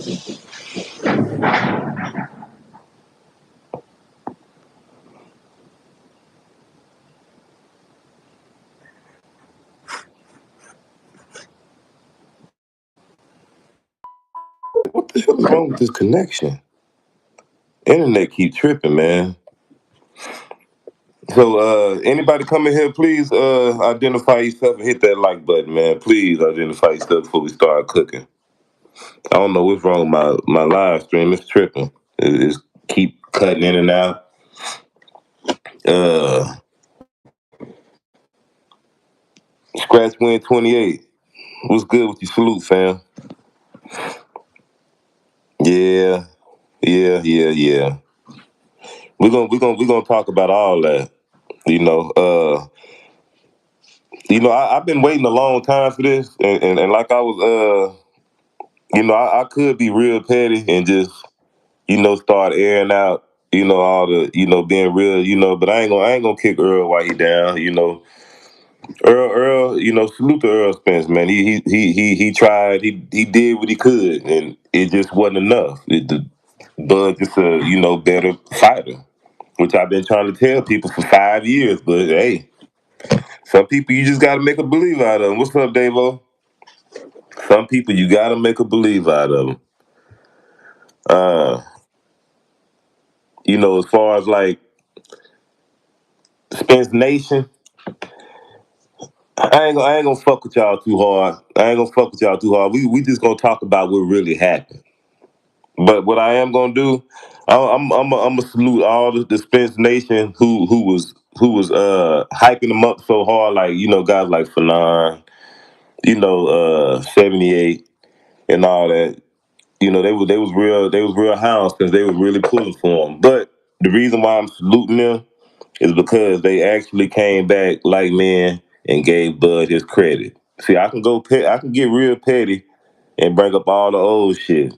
What the hell is wrong with this connection? Internet keep tripping, man. So, anybody come in here, please identify yourself and hit that like button, man. Please identify yourself before we start cooking. I don't know what's wrong with my live stream. It's tripping. It's keep cutting in and out. Uh, Scratch Win 28. What's good with you? Salute, fam. Yeah, yeah. We're gonna talk about all that. You know, I've been waiting a long time for this, and like I was, I could be real petty and just, start airing out, all the, being real, but I ain't gonna kick Earl while he down, Earl, salute to Earl Spence, man. He tried, he did what he could, and it just wasn't enough. The Bud just a, better fighter, which I've been trying to tell people for 5 years, but hey, some people you just gotta make a believe out of them. What's up, Davo? Some people you gotta make a believe out of them. Uh, as far as like Spence Nation, I ain't gonna fuck with y'all too hard. I ain't gonna fuck with y'all too hard. We just gonna talk about what really happened. But what I am gonna do, I'm gonna salute all the Spence Nation who was hyping them up so hard, like guys like Fanon, 78 and all that. They was real hounds because they was really pulling for him. But the reason why I'm saluting them is because they actually came back like men and gave Bud his credit. See, I can get real petty and bring up all the old shit,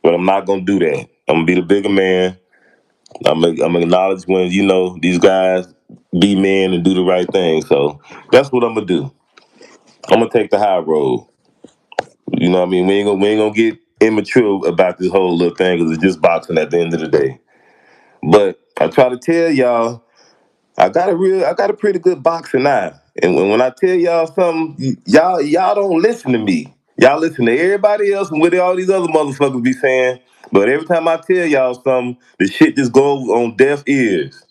but I'm not gonna do that. I'm gonna be the bigger man. I'm gonna acknowledge when these guys be men and do the right thing. So that's what I'm gonna do. I'm gonna take the high road. You know what I mean? We ain't gonna get immature about this whole little thing because it's just boxing at the end of the day. But I try to tell y'all, I got a pretty good boxing eye. And when I tell y'all something, y'all don't listen to me. Y'all listen to everybody else and what all these other motherfuckers be saying. But every time I tell y'all something, the shit just goes on deaf ears.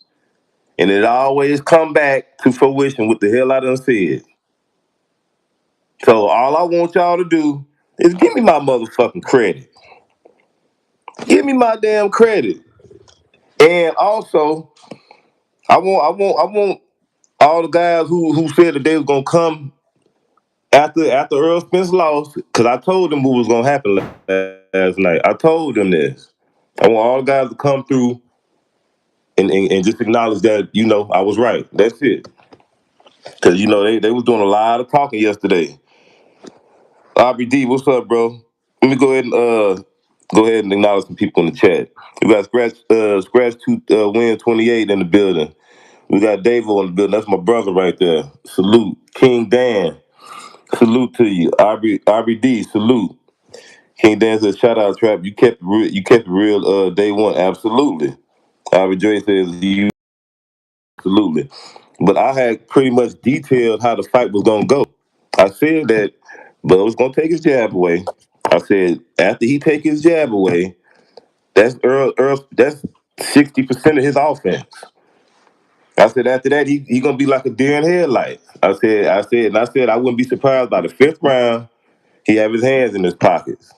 And it always come back to fruition what the hell I done said. So all I want y'all to do is give me my motherfucking credit. Give me my damn credit. And also, I want all the guys who said that they was gonna come after Earl Spence lost, because I told them what was gonna happen last night. I told them this. I want all the guys to come through and just acknowledge that, I was right. That's it. Because, they was doing a lot of talking yesterday. Aubrey D, what's up, bro? Let me go ahead and acknowledge some people in the chat. We got Scratch to Win 28 in the building. We got Davo in the building. That's my brother right there. Salute. King Dan. Salute to you. Aubrey D. Salute. King Dan says, shout out, Trap. You kept it real day one. Absolutely. Aubrey Dre says, you absolutely. But I had pretty much detailed how the fight was going to go. I said that Bud was going to take his jab away. I said, after he take his jab away, that's that's 60% of his offense. I said after that he gonna be like a deer in headlights. I said I wouldn't be surprised by the fifth round he have his hands in his pockets.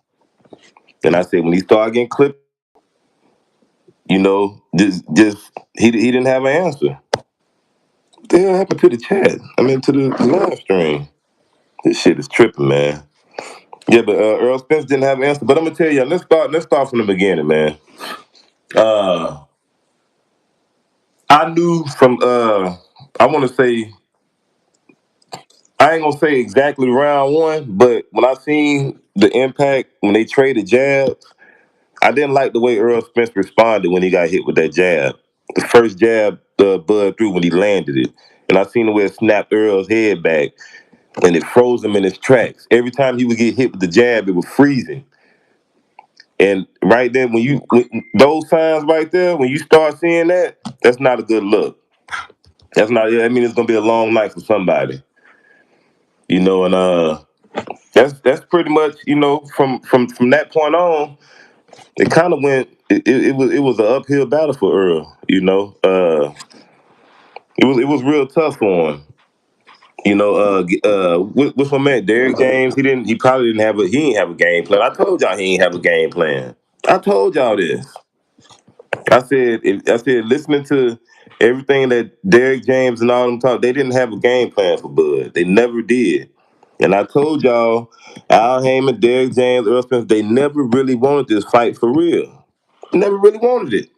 And I said when he started getting clipped, just he didn't have an answer. What the hell happened to the chat? I mean to the live stream. This shit is tripping, man. Yeah, but Earl Spence didn't have an answer. But I'm gonna tell you, let's start from the beginning, man. Uh, I knew from I want to say I ain't gonna say exactly round one, but when I seen the impact when they traded jabs, I didn't like the way Earl Spence responded when he got hit with that jab. The first jab Bud threw when he landed it, and I seen the way it snapped Earl's head back, and it froze him in his tracks. Every time he would get hit with the jab, it was freezing. And right there, those signs right there, when you start seeing that, that's not a good look. That's not. I mean, it's gonna be a long night for somebody. And that's pretty much from that point on, it kind of went. It was an uphill battle for Earl. It was real tough for him. What's my man, Derrick James? He probably didn't have he ain't have a game plan. I told y'all he ain't have a game plan. I told y'all this. I said, listening to everything that Derrick James and all them talk, they didn't have a game plan for Bud. They never did. And I told y'all, Al Heyman, Derrick James, Errol Spence, they never really wanted this fight for real. Never really wanted it.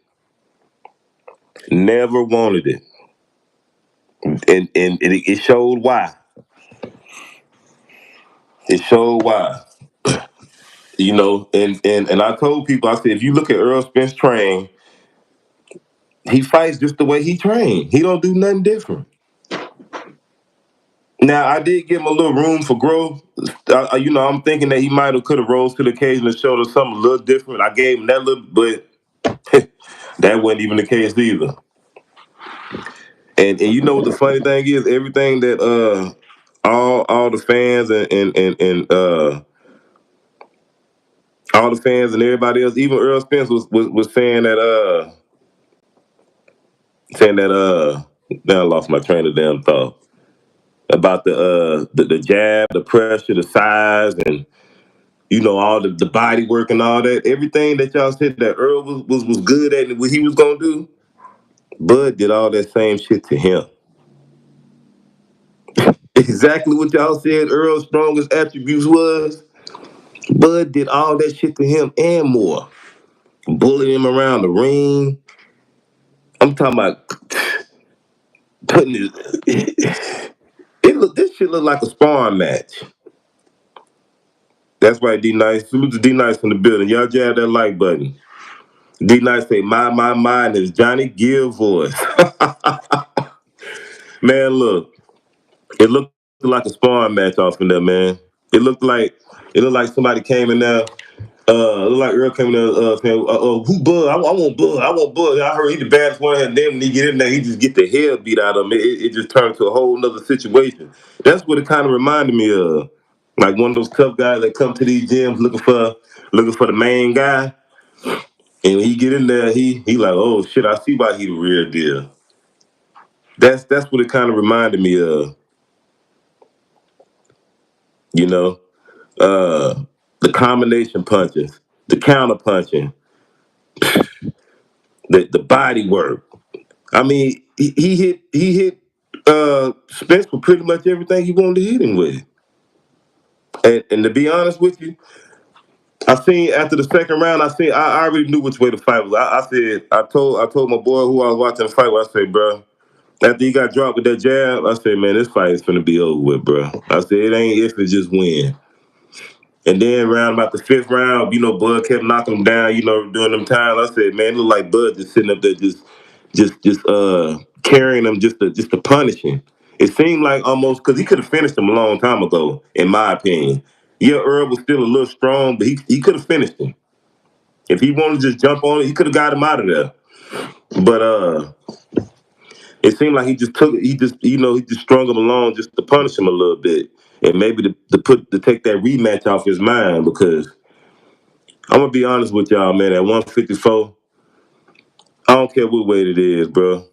Never wanted it. And it showed why. It showed why. And I told people, I said, if you look at Errol Spence train, he fights just the way he trained. He don't do nothing different. Now, I did give him a little room for growth. I'm thinking that he could have rose to the occasion and showed us something a little different. I gave him that little, but that wasn't even the case either. And you know what the funny thing is? Everything that all the fans and all the fans and everybody else, even Errol Spence was saying that now I lost my train of damn thought about the jab, the pressure, the size, and all the body work and all that. Everything that y'all said that Earl was good at and what he was gonna do, Bud did all that same shit to him. Exactly what y'all said Earl's strongest attributes was. Bud did all that shit to him and more. Bullying him around the ring. I'm talking about putting this shit look like a sparring match. That's right, D Nice. Salute to D Nice in the building. Y'all jab that like button. D Nice say, my, and his Johnny Gill voice. Man, look, it looked like a sparring match off in there, man. It looked like somebody came in there. It looked like Earl came in there saying, who Bud? I want Bud. I want Bud. I heard he the baddest one, and then when he get in there, he just get the hell beat out of him. It just turned to a whole nother situation. That's what it kind of reminded me of. Like one of those tough guys that come to these gyms looking for the main guy. And when he get in there, he like, oh shit, I see why he the real deal. That's what it kind of reminded me of. You know, the combination punches, the counter punching, the body work. I mean, he hit Spence with pretty much everything he wanted to hit him with. And to be honest with you, I seen after the second round, I already knew which way the fight was. I told my boy who I was watching the fight, I said, bro, after he got dropped with that jab, I said, man, this fight is finna be over with, bro. I said, it ain't if, it just win. And then around about the fifth round, Bud kept knocking him down, during them times. I said, man, it looked like Bud just sitting up there just carrying him just to punish him. It seemed like almost, because he could have finished him a long time ago, in my opinion. Yeah, Earl was still a little strong, but he could have finished him. If he wanted to just jump on it, he could have got him out of there. But it seemed like he just strung him along just to punish him a little bit, and maybe to take that rematch off his mind. Because I'm gonna be honest with y'all, man. At 154, I don't care what weight it is, bro.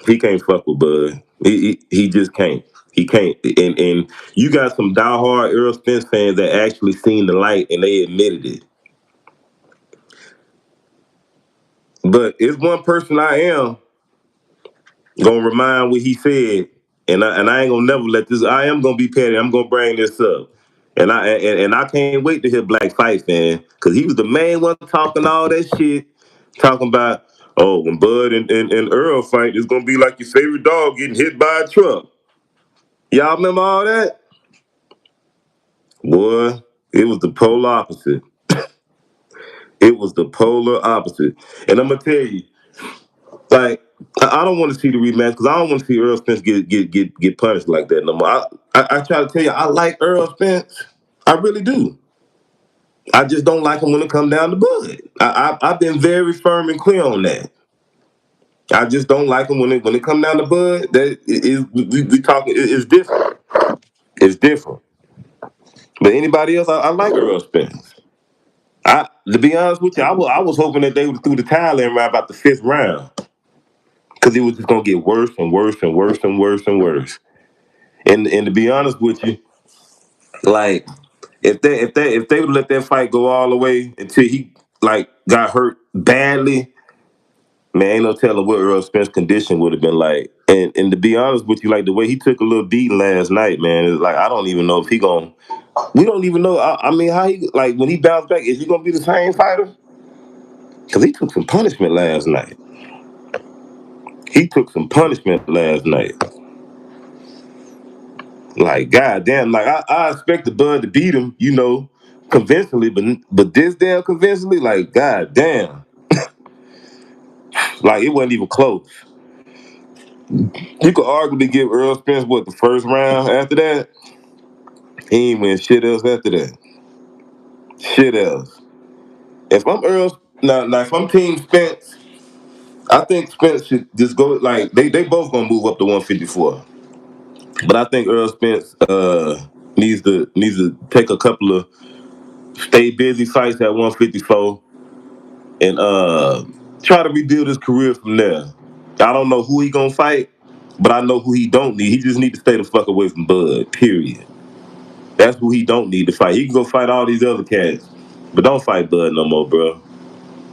He can't fuck with Bud. He just can't. He can't. And you got some diehard Errol Spence fans that actually seen the light and they admitted it. But it's one person I am gonna remind what he said, and I ain't gonna never let this. I am gonna be petty. I'm gonna bring this up, and I can't wait to hear Black Fight fan, because he was the main one talking all that shit, talking about, oh, when Bud and Earl fight, it's gonna be like your favorite dog getting hit by a truck. Y'all remember all that? Boy, it was the polar opposite. It was the polar opposite, and I'm gonna tell you. Like, I don't want to see the rematch because I don't want to see Errol Spence get punished like that no more. I try to tell you, I like Errol Spence. I really do. I just don't like him when it come down to Bud. I've been very firm and clear on that. I just don't like him when it come down to Bud. That is we talking. It's different. It's different. But anybody else, I like Errol Spence. To be honest with you, I was hoping that they would threw the towel in right about the fifth round because it was just gonna get worse and worse and worse and worse and worse. And to be honest with you, like if they would let that fight go all the way until he like got hurt badly, man, ain't no telling what Errol Spence's condition would have been like. And to be honest with you, like the way he took a little beating last night, man, it's like I don't even know if he gonna. We don't even know. I mean, how he like when he bounced back? Is he gonna be the same fighter? Because he took some punishment last night. He took some punishment last night. Like goddamn, like I expected Bud to beat him, convincingly, but this damn convincingly, like goddamn, like it wasn't even close. You could arguably give Earl Spence what the first round. After that, he ain't win shit else after that. Shit else. If I'm Earl, now if I'm Team Spence, I think Spence should just go like they both gonna move up to 154. But I think Earl Spence needs to take a couple of stay busy fights at 154 and try to rebuild his career from there. I don't know who he gonna fight, but I know who he don't need. He just need to stay the fuck away from Bud. Period. That's who he don't need to fight. He can go fight all these other cats, but don't fight Bud no more, bro.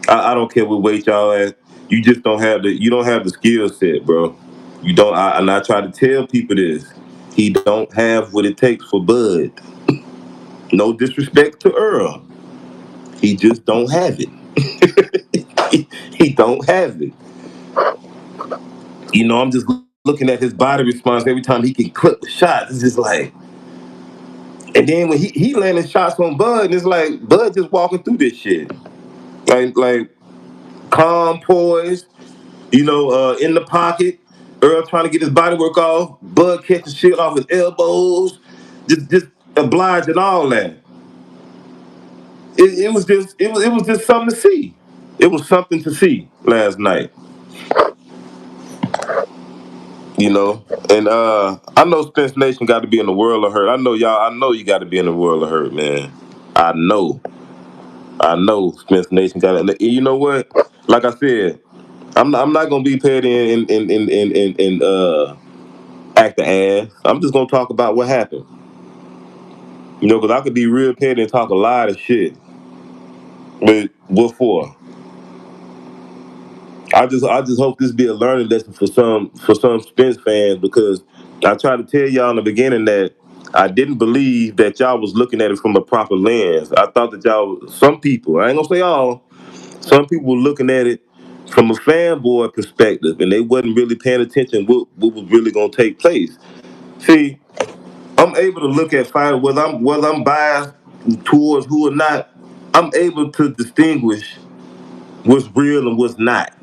I don't care what weight y'all at. You just don't have the skill set, bro. You don't. And I try to tell people this. He don't have what it takes for Bud. No disrespect to Earl. He just don't have it. he don't have it. I'm just looking at his body response every time he can clip the shots. It's just like, and then when he landing shots on Bud, and it's like Bud just walking through this shit, like calm, poised, in the pocket. Earl trying to get his body work off. Bud catching shit off his elbows, just obliging all that. It was just something to see. It was something to see last night. And I know Spence Nation got to be in the world of hurt. I know y'all. I know you got to be in the world of hurt, man. I know. I know Spence Nation got it. You know what? Like I said, I'm not gonna be petty and act the ass. I'm just gonna talk about what happened. Because I could be real petty and talk a lot of shit. But what for? I just hope this be a learning lesson for some Spence fans because I tried to tell y'all in the beginning that I didn't believe that y'all was looking at it from a proper lens. I thought that some people, I ain't gonna say all, some people were looking at it from a fanboy perspective and they wasn't really paying attention what was really gonna take place. See, I'm able to look at fighters whether I'm biased towards who or not. I'm able to distinguish what's real and what's not.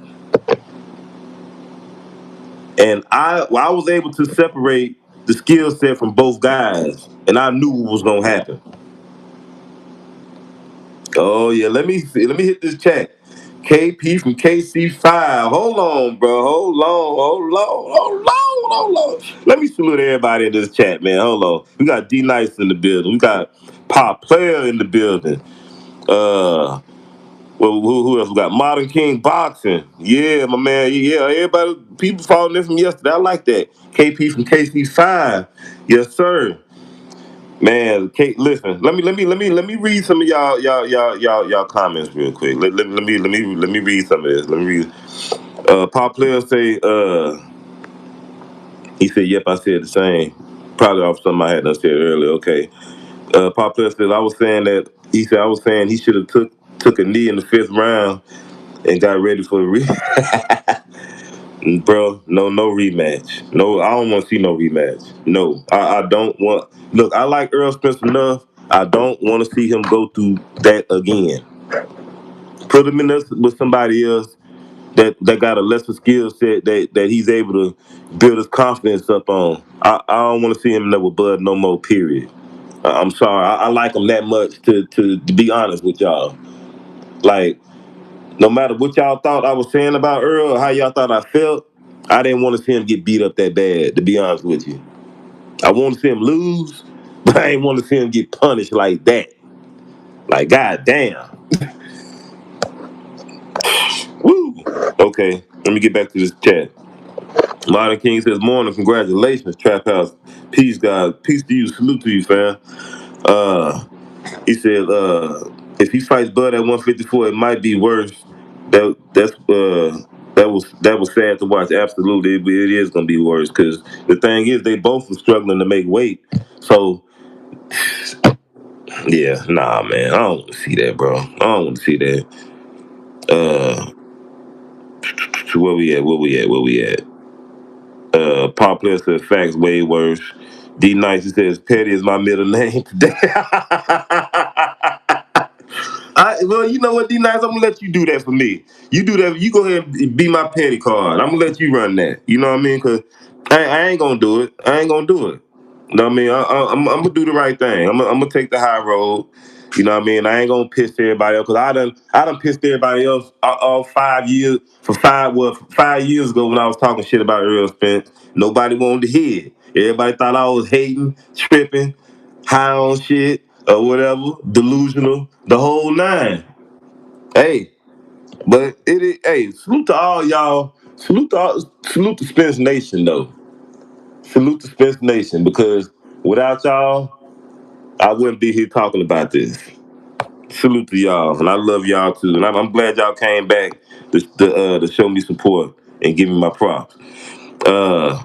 And I was able to separate the skill set from both guys, and I knew what was gonna happen. Oh yeah, let me see. Let me hit this chat. KP from KC5. Hold on, bro. Hold on. Hold on. Hold on. Hold on. Let me salute everybody in this chat, man. Hold on. We got D Nice in the building. We got Pop Player in the building. Uh, well, who else? We got Modern King Boxing. Yeah, my man. Yeah, everybody, people following in from yesterday. I like that. KP from KC5. Yes, sir. Man, Kate, listen. Let me read some of y'all comments real quick. Let me read some of this. Let me read. Pop Player say. He said, "Yep, I said the same. Probably off something I had done said earlier." Okay. Pop Player said, "I was saying that." He said, "I was saying he should have took a knee in the fifth round and got ready for the bro, no rematch. No, I don't want to see no rematch. No, I don't want. Look, I like Earl Spence enough. I don't want to see him go through that again. Put him in this with somebody else that got a lesser skill set that he's able to build his confidence up on. I don't want to see him in there with Bud no more. Period. I'm sorry. I like him that much to be honest with y'all. Like, no matter what y'all thought I was saying about Earl or how y'all thought I felt, I didn't want to see him get beat up that bad, to be honest with you. I want to see him lose, but I ain't want to see him get punished like that. Like, goddamn. Woo. Okay, let me get back to this chat. Modern King says, morning, congratulations, Trap House. Peace, God. Peace to you. Salute to you, fam. Uh, he said, if he fights Bud at 154, it might be worse. That was sad to watch. Absolutely, it is gonna be worse because the thing is, they both were struggling to make weight. So yeah, nah, man, I don't want to see that, bro. I don't want to see that. Uh, where we at? Where we at? Paul Player says facts way worse. D Nice says Petty is my middle name today. Well, you know what, D Nice, I'm gonna let you do that for me. You do that. You go ahead and be my petty card. I'm gonna let you run that. You know what I mean? Cause I ain't gonna do it. I ain't gonna do it. You know what I mean? I'm gonna do the right thing. I'm gonna take the high road. You know what I mean? I ain't gonna piss everybody else because I done pissed everybody else all 5 years for 5 years ago when I was talking shit about Errol Spence. Nobody wanted to hear it. Everybody thought I was hating, tripping, high on shit or whatever, delusional, the whole nine. Hey, but it is. Hey, salute to all y'all. Salute to Spence Nation though. Salute to Spence Nation because without y'all, I wouldn't be here talking about this. Salute to y'all, and I love y'all too. And I'm glad y'all came back to show me support and give me my props. Uh,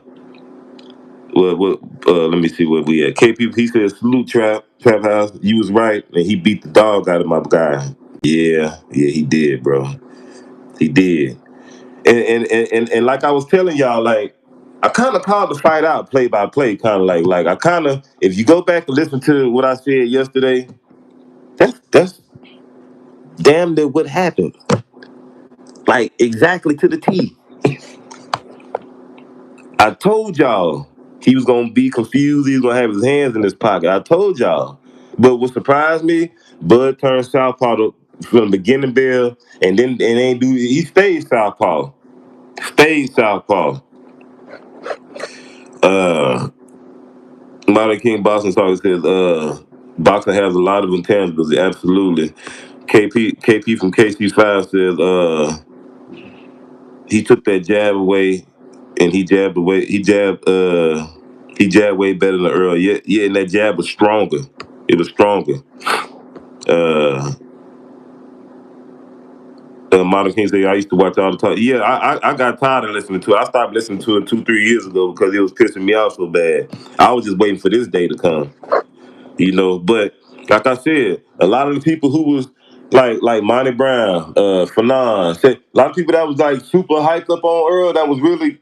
let me see where we at. KP, he said, salute Trap House. You was right, and he beat the dog out of my guy. Yeah, he did, bro. He did. And like I was telling y'all, like I kind of called the fight out play by play, kind of like I kind of, if you go back and listen to what I said yesterday, that's damn near what happened. Like exactly to the T. I told y'all he was gonna be confused. He was gonna have his hands in his pocket. I told y'all. But what surprised me, Bud turned southpaw from the beginning bell, and then and ain't do he stayed southpaw. Stayed southpaw. Uh, Modern King Boston Talker says, boxing has a lot of intangibles. Absolutely. KP from KC5 says, he took that jab away, and he jabbed away. He jabbed way better than Earl. Yeah, and that jab was stronger. It was stronger. Uh, Modern King say I used to watch all the time. Yeah, I got tired of listening to it. I stopped listening to it 2-3 years ago because it was pissing me off so bad. I was just waiting for this day to come. But like I said, a lot of the people who was like Monty Brown, Fanon, a lot of people that was like super hyped up on Earl that was really,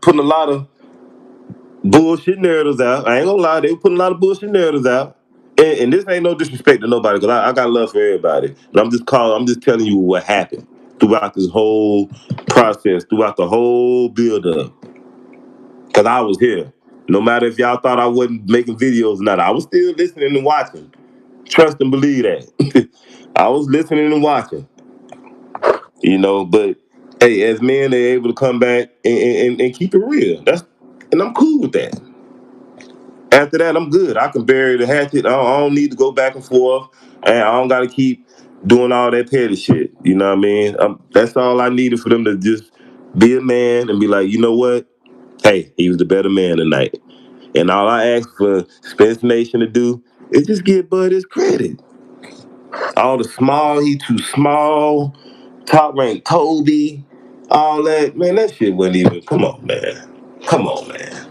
putting a lot of bullshit narratives out. I ain't gonna lie, they were putting a lot of bullshit narratives out. And this ain't no disrespect to nobody, because I got love for everybody. But I'm just telling you what happened throughout this whole process, throughout the whole build up. Because I was here. No matter if y'all thought I wasn't making videos or not, I was still listening and watching. Trust and believe that. I was listening and watching. But hey, as men, they're able to come back and keep it real. And I'm cool with that. After that, I'm good. I can bury the hatchet. I don't need to go back and forth. And I don't got to keep doing all that petty shit. You know what I mean? That's all I needed for them to just be a man and be like, you know what? Hey, he was the better man tonight. And all I ask for Spence Nation to do is just give Bud his credit. All the small, he too small, top ranked Kobe, all that. Man, that shit wasn't even, come on, man. Come on, man.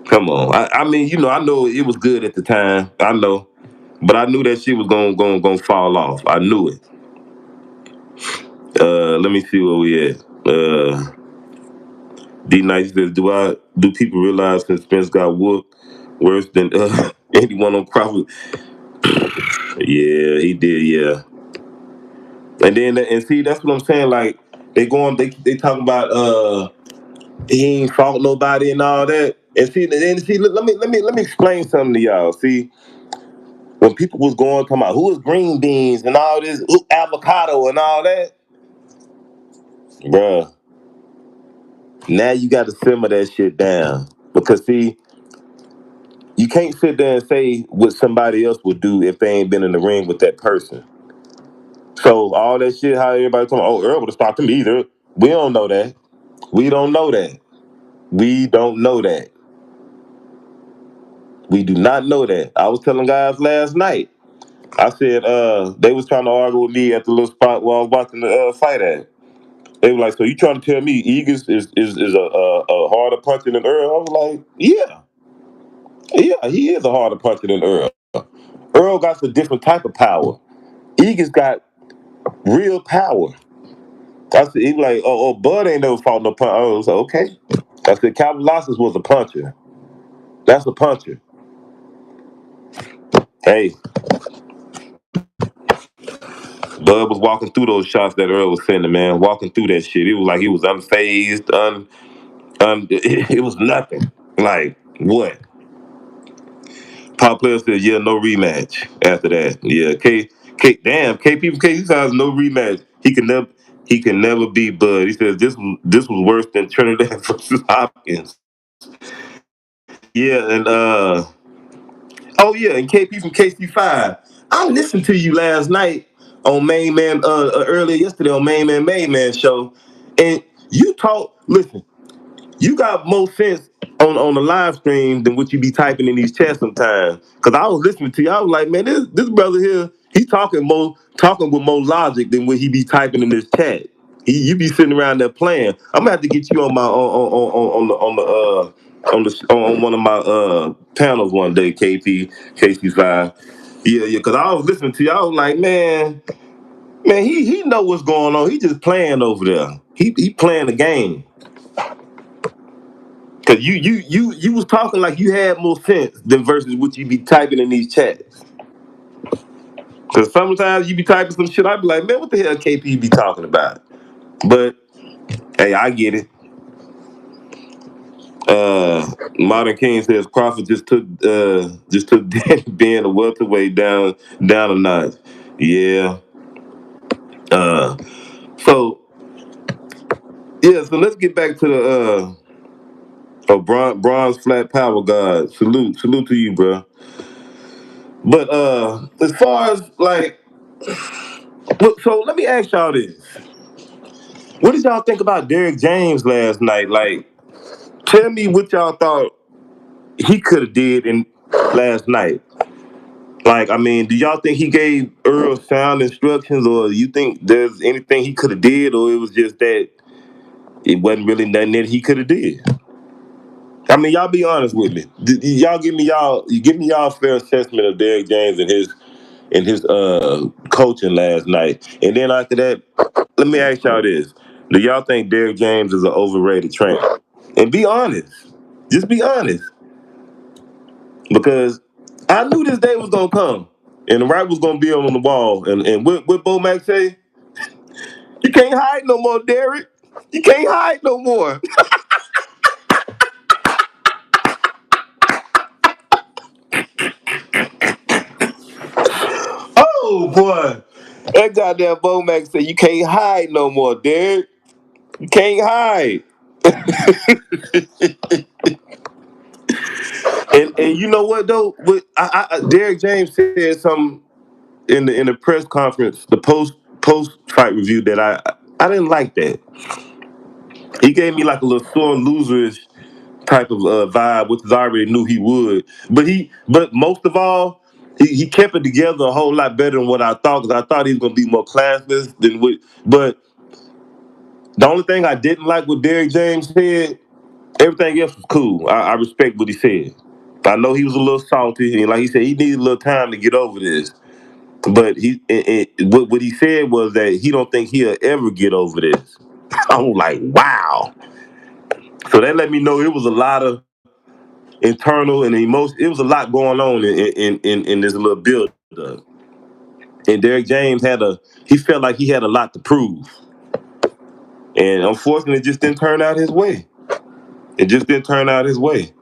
Come on. I mean, I know it was good at the time. I know. But I knew that shit was gonna fall off. I knew it. Let me see where we at. D Nice says, do people realize since Spence got whooped worse than anyone on Crawford? Yeah, he did, yeah. And see, that's what I'm saying. Like they talking about he ain't fought nobody and all that. And see, let me explain something to y'all. See, when people was going talking about who is green beans and all this avocado and all that, bruh, now you got to simmer that shit down. Because see, you can't sit there and say what somebody else would do if they ain't been in the ring with that person. So all that shit, how everybody talking, oh, Earl would have stopped him either. We don't know that. We don't know that. We don't know that. We do not know that. I was telling guys last night. I said they was trying to argue with me at the little spot where I was watching the fight at. They were like, "So you trying to tell me Eagles is a harder puncher than Earl?" I was like, "Yeah, he is a harder puncher than Earl. Earl got a different type of power. Eagles got real power." I said, he was like, "Oh, Bud ain't never fought no punch." I was like, "Okay." I said, "Calabasas was a puncher. That's a puncher." Hey, Bud was walking through those shots that Earl was sending, man. Walking through that shit, it was like he was unfazed, it was nothing. Like what? Pop player said, "Yeah, no rematch." After that, yeah, KP from KC size no rematch. He can never beat Bud. He says this was worse than Trinidad versus Hopkins. Yeah, and oh yeah, and KP from KC5. I listened to you last night on Main Man earlier yesterday on Main Man show, and you talk. Listen, you got more sense on the live stream than what you be typing in these chats sometimes. Cause I was listening to you, I was like, man, this brother here, he talking with more logic than what he be typing in this chat. You be sitting around there playing. I'm gonna have to get you on my on one of my panels one day, KC5. Yeah, cause I was listening to you, I was like, man, he know what's going on. He just playing over there. He playing the game. Cause you was talking like you had more sense than versus what you be typing in these chats. Cause sometimes you be typing some shit, I be like, man, what the hell KP be talking about? But hey, I get it. Modern King says Crawford just took Danny Ben a welterweight down a notch. Yeah. Uh, so yeah, so let's get back to the bronze flat power god. Salute to you, bro. But as far as like, so let me ask y'all this: what did y'all think about Derrick James last night? Like, tell me what y'all thought he could have did in last night. Like, I mean, do y'all think he gave Earl sound instructions, or you think there's anything he could have did, or it was just that it wasn't really nothing that he could have did? I mean, y'all be honest with me. Y'all give me y'all fair assessment of Derrick James and his coaching last night. And then after that, let me ask y'all this. Do y'all think Derrick James is an overrated trainer? And be honest. Just be honest. Because I knew this day was gonna come. And the right was gonna be on the wall. And what Bo Mac say? You can't hide no more, Derrick. You can't hide no more. Oh boy. That goddamn Bo Mac said you can't hide no more, Derrick. You can't hide. And you know what though? Derrick James said something in the press conference, the post fight review that I didn't like that. He gave me like a little sore loserish type of vibe, which I already knew he would. But most of all, he kept it together a whole lot better than what I thought, because I thought he was gonna be more classless than what. But the only thing I didn't like what Derrick James said, everything else was cool. I respect what he said. I know he was a little salty, and like he said, he needed a little time to get over this. But what he said was that he don't think he'll ever get over this. I was like, wow. So that let me know it was a lot of internal and emotion. It was a lot going on in this little build up. And Derrick James he felt like he had a lot to prove. And unfortunately, it just didn't turn out his way. It just didn't turn out his way.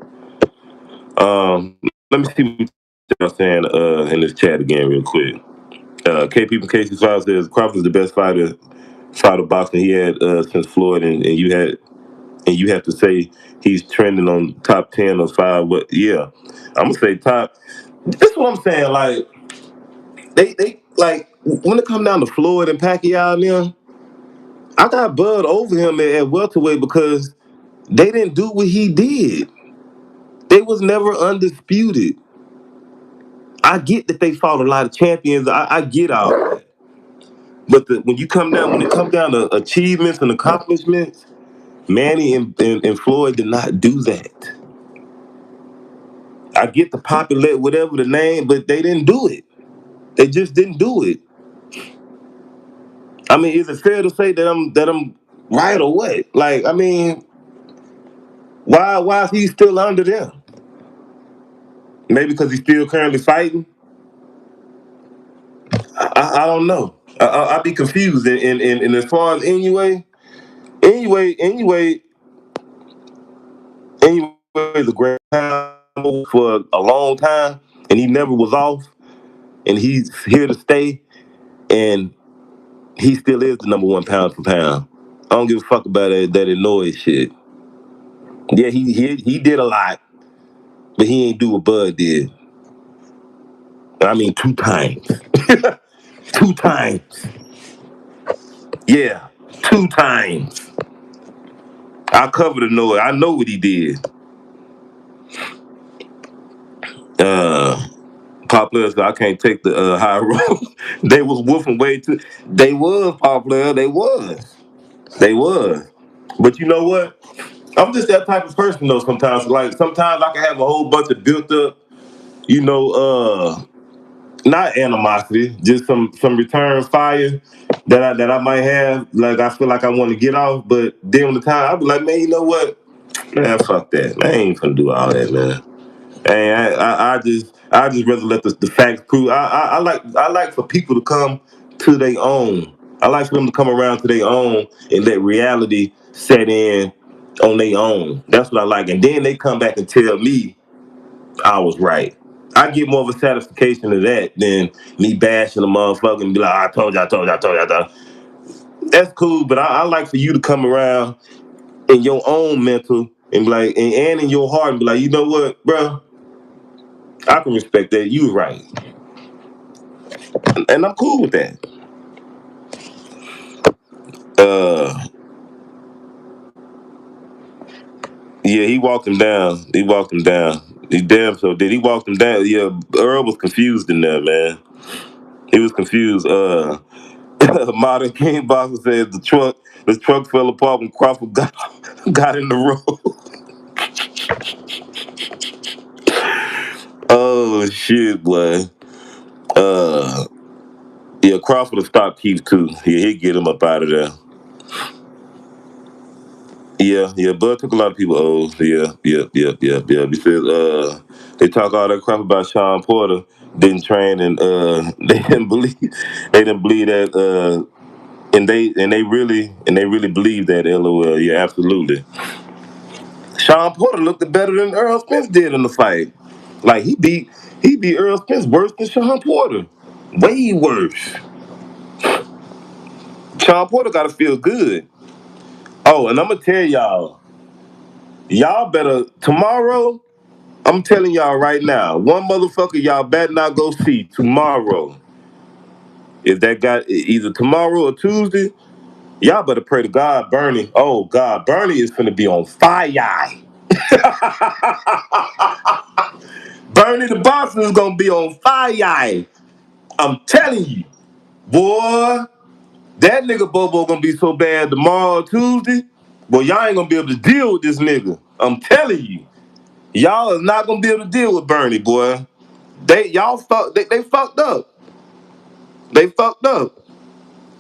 Let me see what y'all saying in this chat again real quick. KP from KC5 says Crawford is the best fighter boxing he had since Floyd, and you have to say he's trending on top 10 or 5. But yeah, I'm gonna say top. That's what I'm saying. Like they like when it come down to Floyd and Pacquiao and them, I got Bud over him at welterweight because they didn't do what he did. They was never undisputed. I get that they fought a lot of champions. I get all that. But when it comes down to achievements and accomplishments, Manny and Floyd did not do that. I get the popular whatever the name, but they didn't do it. They just didn't do it. I mean, is it fair to say that I'm right or what? Like, I mean, why is he still under them? Maybe because he's still currently fighting. I don't know. I'd be confused. And as far as anyway, the great time for a long time, and he never was off, and he's here to stay, and he still is the number one pound for pound. I don't give a fuck about that annoying shit. Yeah, he did a lot, but he ain't do what Bud did. I mean, 2 times. 2 times. Yeah, 2 times. I covered the noise. I know what he did. Popular, so I can't take the high road. They was woofing way too. They was popular. They was. They was. But you know what? I'm just that type of person though. Sometimes I can have a whole bunch of built up, you know, not animosity, just some return fire that I might have. Like I feel like I want to get off, but then on the time I'll be like, man, you know what? Man, fuck that. Man, I ain't gonna do all that, man. And I just rather let the facts prove. I like for people to come to their own. I like for them to come around to their own and let reality set in on their own. That's what I like. And then they come back and tell me I was right. I get more of a satisfaction of that than me bashing a motherfucker and be like, I told you, I told you, I told you, I told you. That's cool, but I like for you to come around in your own mental and be like, and in your heart and be like, you know what, bro? I can respect that. You right. And I'm cool with that. Uh, yeah, he walked him down. He walked him down. He damn so did. He walked him down. Yeah, Earl was confused in there, man. He was confused. Modern King Boxer says the truck fell apart when Crawford got in the road. Oh shit, boy. Uh, yeah, Crawford will stop Keith too. Yeah, he'll get him up out of there. Yeah, Bud took a lot of people O's. Yeah. Because they talk all that crap about Sean Porter didn't train and they didn't believe that and they really believe that. LOL. Yeah, absolutely. Sean Porter looked better than Errol Spence did in the fight. Like he beat Errol Spence worse than Sean Porter. Way worse. Sean Porter gotta feel good. Oh, and I'm gonna tell y'all better tomorrow. I'm telling y'all right now, one motherfucker y'all better not go see tomorrow. If that guy either tomorrow or Tuesday, y'all better pray to God, Bernie. Oh God, Bernie is gonna be on fire. Bernie the boss is gonna be on fire. I'm telling you, boy, that nigga Bobo gonna be so bad tomorrow, Tuesday. Boy, y'all ain't gonna be able to deal with this nigga. I'm telling you, y'all is not gonna be able to deal with Bernie, boy. They fucked up. They fucked up.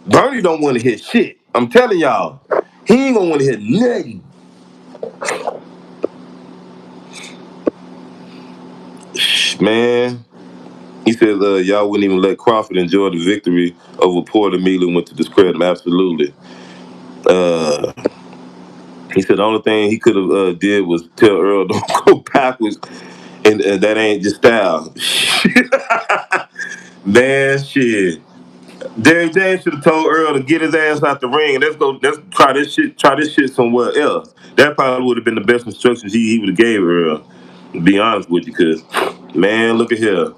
Bernie don't want to hit shit. I'm telling y'all, he ain't gonna want to hit nothing. Man, he said y'all wouldn't even let Crawford enjoy the victory over Porter Milan went to discredit him. Absolutely. Uh, he said the only thing he could have did was tell Earl don't go backwards, and that ain't just style. Man, shit. Derrick James should have told Earl to get his ass out the ring and let's try this shit somewhere else. That probably would have been the best instructions he would have gave Earl. To be honest with you, cause man, look at here.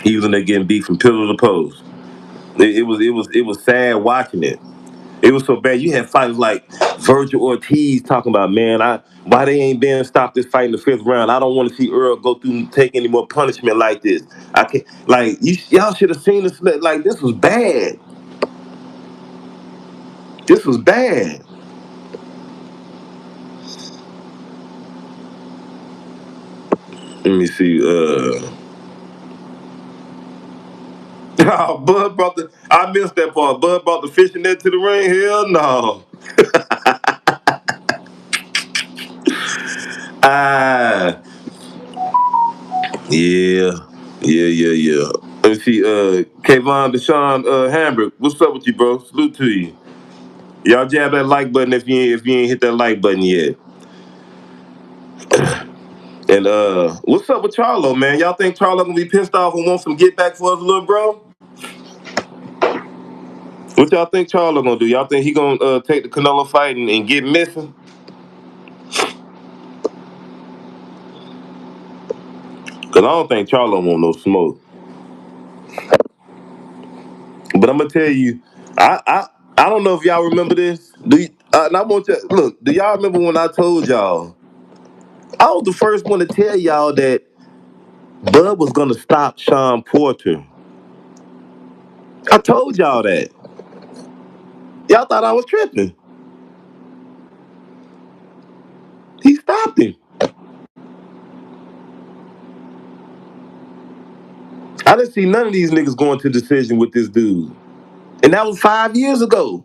He was in there getting beat from pillar to post. It was sad watching it. It was so bad. You had fighters like Virgil Ortiz talking about, man, why they ain't been stopped this fight in the fifth round. I don't want to see Earl go through and take any more punishment like this. I can't like y'all should have seen this. Like this was bad. This was bad. Let me see. Oh, Bud brought the. I missed that part. Bud brought the fishing net to the ring. Hell no. Ah, yeah, yeah. Let me see. Kayvon Deshaun Hambrick. What's up with you, bro? Salute to you. Y'all jab that like button if you ain't hit that like button yet. And what's up with Charlo, man? Y'all think Charlo gonna be pissed off and want some get back for his little bro? What y'all think Charlo gonna do? Y'all think he gonna take the Canelo fight and get missing? Cause I don't think Charlo want no smoke. But I'm gonna tell you, I don't know if y'all remember this. And I want you look. Do y'all remember when I told y'all? I was the first one to tell y'all that Bud was gonna stop Sean Porter. I told y'all that. Y'all thought I was tripping. He stopped him. I didn't see none of these niggas going to decision with this dude. And that was 5 years ago.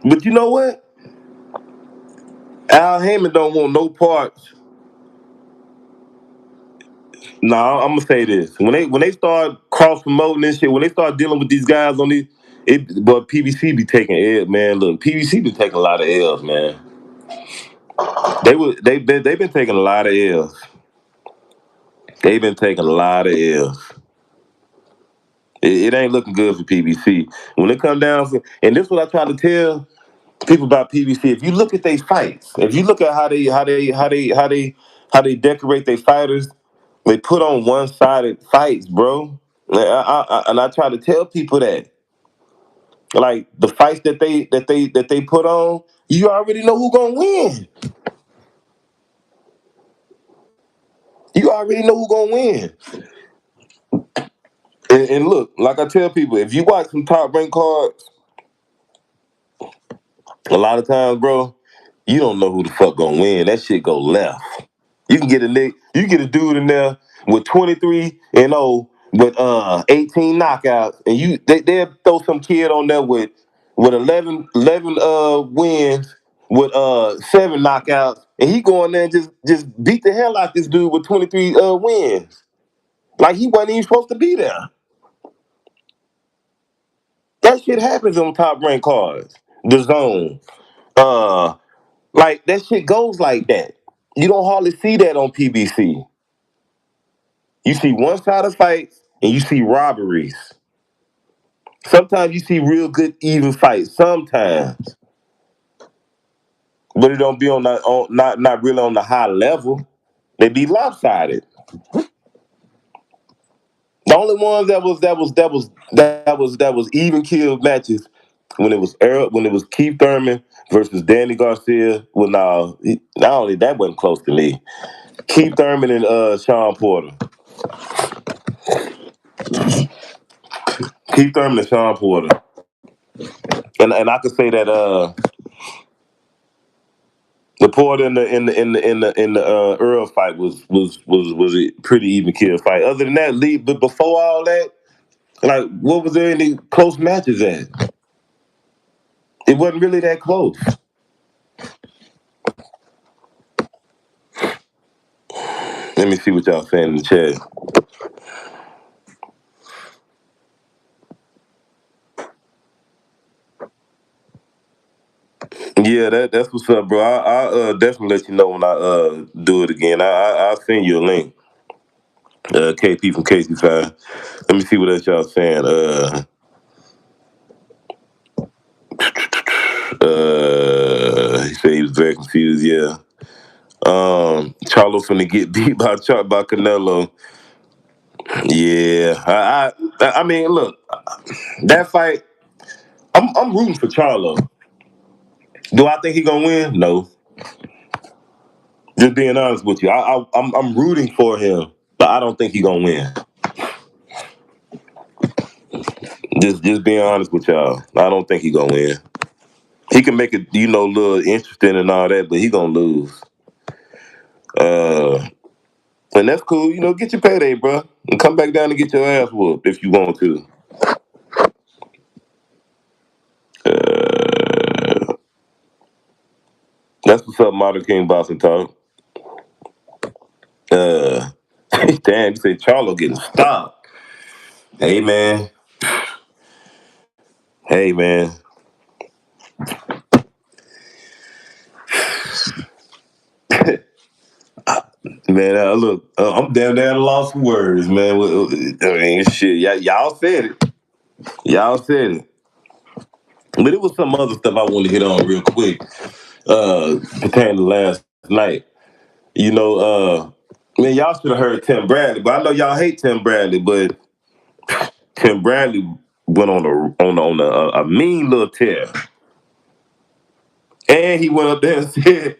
But you know what? Al Heyman don't want no parts. No, I'm gonna say this. When they start cross promoting this shit, when they start dealing with these guys on these but PBC be taking L, man. Look, PBC been taking a lot of L's, man. They've been taking a lot of L's. They've been taking a lot of L's. It ain't looking good for PBC. When it come down to, and this is what I try to tell people about PBC. If you look at their fights, if you look at how they decorate their fighters, they put on one-sided fights, bro. And I try to tell people that, like the fights that they put on, you already know who gonna win. You already know who gonna win. And look, like I tell people, if you watch some top rank cards, a lot of times, bro, you don't know who the fuck gonna win. That shit go left. You get a dude in there with 23-0 with 18 knockouts, and they'll throw some kid on there with 11 wins with 7 knockouts, and he go in there and just beat the hell out this dude with 23 wins. Like he wasn't even supposed to be there. That shit happens on top rank cards. The zone. Uh like that shit goes like that. You don't hardly see that on PBC. You see one-sided fights and you see robberies. Sometimes you see real good even fights. Sometimes, but it don't be not really on the high level. They be lopsided. The only ones that was even killed matches when it was Keith Thurman versus Danny Garcia. Well, no, not only that wasn't close to me. Keith Thurman and Sean Porter. Keith Thurman and Sean Porter. And I could say that the Porter in the Earl fight was a pretty even kill fight. Other than that, but before all that, like what was there any close matches at? It wasn't really that close. Let me see what y'all saying in the chat. Yeah, that's what's up, bro. I definitely let you know when I do it again. I'll send you a link. KP from KC5. Let me see what else y'all saying. He said he was very confused. Yeah. Charlo finna get beat by Canelo. Yeah. I mean, look, that fight. I'm rooting for Charlo. Do I think he gonna win? No. Just being honest with you, I'm rooting for him, but I don't think he gonna win. Just being honest with y'all, I don't think he gonna win. He can make it, a little interesting and all that, but he gonna lose. Uh, and that's cool. Get your payday, bro, and come back down and get your ass whooped if you want to. Uh, that's what's up, Modern King Boston Talk. Uh, damn, you say Charlo getting stopped. Hey man, hey man. Man, look, I'm damn at a loss for words, man. I mean, shit, y'all said it. Y'all said it. But it was some other stuff I wanted to hit on real quick, pertaining to last night. Man, y'all should have heard Tim Bradley, but I know y'all hate Tim Bradley, but Tim Bradley went on a mean little tear. And he went up there and said,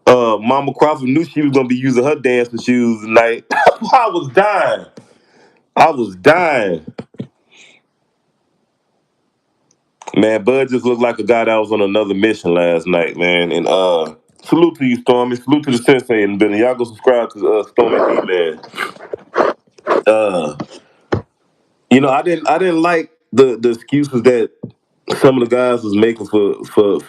Mama Crawford knew she was gonna be using her dancing shoes tonight. I was dying. I was dying. Man, Bud just looked like a guy that was on another mission last night, man. And salute to you, Stormy. Salute to the Sensei and Billy. Y'all go subscribe to Stormy D, man. Uh, I didn't like the excuses that some of the guys was making for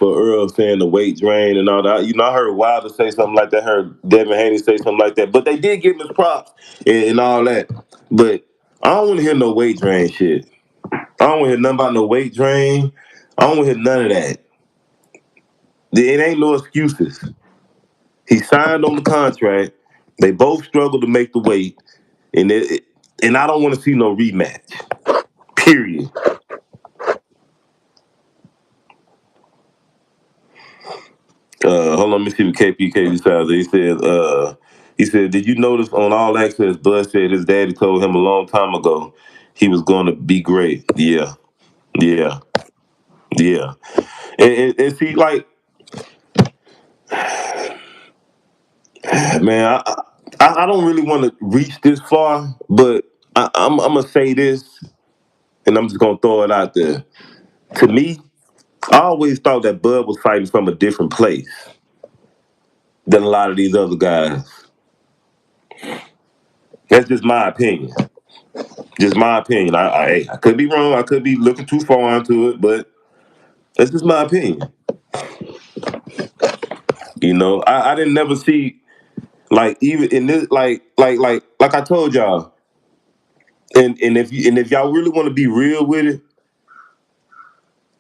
Earl saying the weight drain and all that. I heard Wilder say something like that. I heard Devin Haney say something like that. But they did give him his props and all that. But I don't want to hear no weight drain shit. I don't want to hear nothing about no weight drain. I don't want to hear none of that. It ain't no excuses. He signed on the contract. They both struggled to make the weight, and I don't want to see no rematch. Period. Hold on, let me see what KPK says. He said, did you notice on All Access, Bud said his daddy told him a long time ago he was going to be great. Yeah, yeah, yeah. And see, like, man, I don't really want to reach this far, but I'm gonna say this, and I'm just gonna throw it out there. To me, I always thought that Bud was fighting from a different place than a lot of these other guys. That's just my opinion. Just my opinion. I could be wrong. I could be looking too far into it, but that's just my opinion. I didn't never see, like, even in this, like I told y'all, and if y'all really want to be real with it,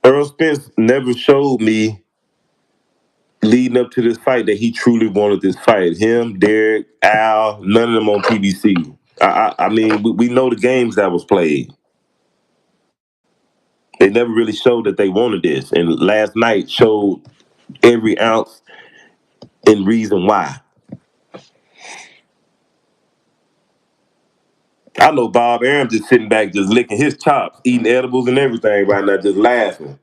Errol Spence never showed me leading up to this fight that he truly wanted this fight. Him, Derek, Al, none of them on PBC. I mean, we know the games that was played. They never really showed that they wanted this, and last night showed every ounce and reason why. I know Bob Arum just sitting back, just licking his chops, eating edibles and everything right now, just laughing.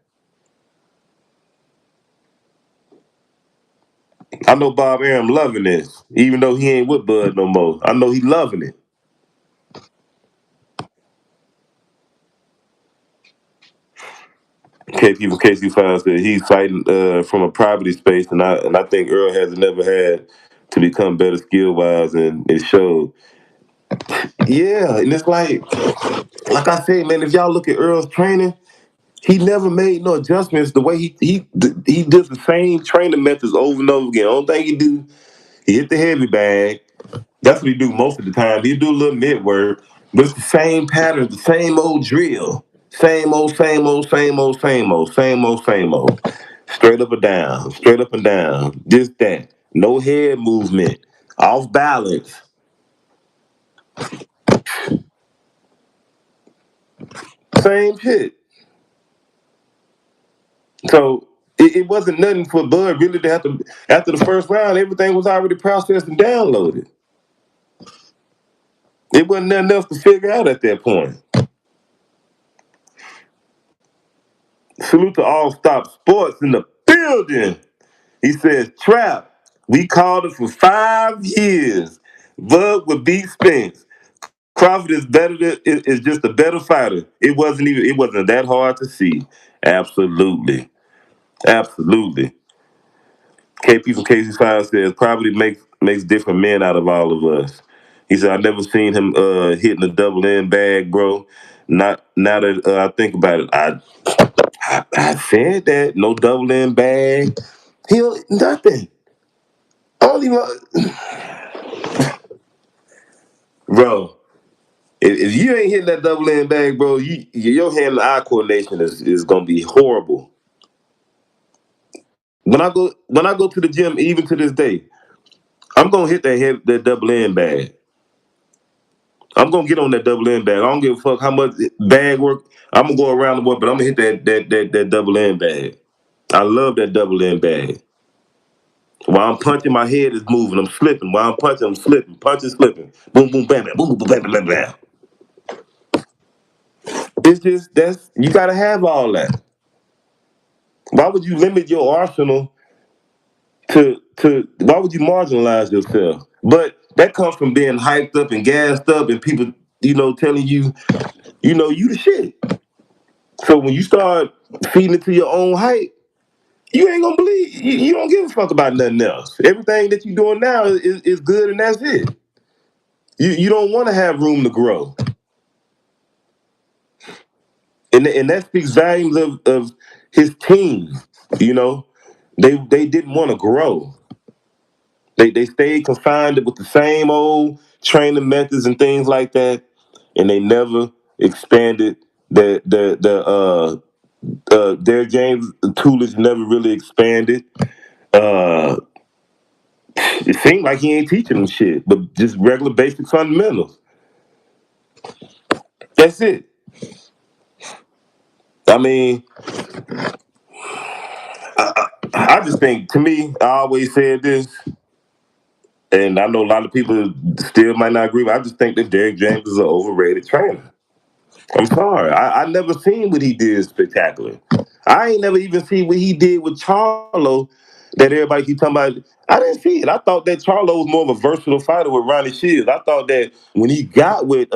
I know Bob Arum loving this, even though he ain't with Bud no more. I know he loving it. KP from KC5 said he's fighting from a poverty space, and I think Earl has never had to become better skill wise, and it showed. Yeah, and it's like I said, man, if y'all look at Earl's training, he never made no adjustments. The way he did the same training methods over and over again. Only thing he do, he hit the heavy bag. That's what he do most of the time. He do a little mid work, but it's the same pattern, the same old drill. Same old, same old, same old, same old, same old, same old. Straight up and down, straight up and down. This, that. No head movement. Off balance. Same shit. So it wasn't nothing for Bud really to have to, after the first round, everything was already processed and downloaded. It wasn't nothing else to figure out at that point. Salute to All Stop Sports in the building. He says, Trap, we called it for 5 years. Bud would beat Spence. Crawford is better is just a better fighter. It wasn't that hard to see. Absolutely. Absolutely. KP from KC5 says probably makes different men out of all of us. He said I never seen him hitting a double end bag, bro. Not now that I think about it, I said that no double end bag. He'll nothing. Only one, bro. If you ain't hitting that double end bag, bro, your hand and eye coordination is gonna be horrible. When I go to the gym, even to this day, I'm gonna hit that double end bag. I'm gonna get on that double end bag. I don't give a fuck how much bag work. I'm gonna go around the world, but I'm gonna hit that double end bag. I love that double end bag. While I'm punching, my head is moving. I'm slipping. While I'm punching, I'm slipping. Punching, slipping. Boom, boom, bam, bam. Boom, boom, bam, bam, bam, bam. It's just that's you gotta have all that. Why would you limit your arsenal to why would you marginalize yourself? But that comes from being hyped up and gassed up and people, telling you, you the shit. So when you start feeding into your own hype, you ain't gonna believe you don't give a fuck about nothing else. Everything that you're doing now is good and that's it. You don't want to have room to grow. And that speaks volumes of his team, you know. They didn't want to grow. They stayed confined with the same old training methods and things like that, and they never expanded their James Tulish never really expanded. Uh, it seemed like he ain't teaching them shit, but just regular basic fundamentals. That's it. I mean, I just think, to me, I always said this, and I know a lot of people still might not agree, but I just think that Derrick James is an overrated trainer. I'm sorry. I never seen what he did spectacular. I ain't never even seen what he did with Charlo that everybody keep talking about. I didn't see it. I thought that Charlo was more of a versatile fighter with Ronnie Shields. I thought that when he got with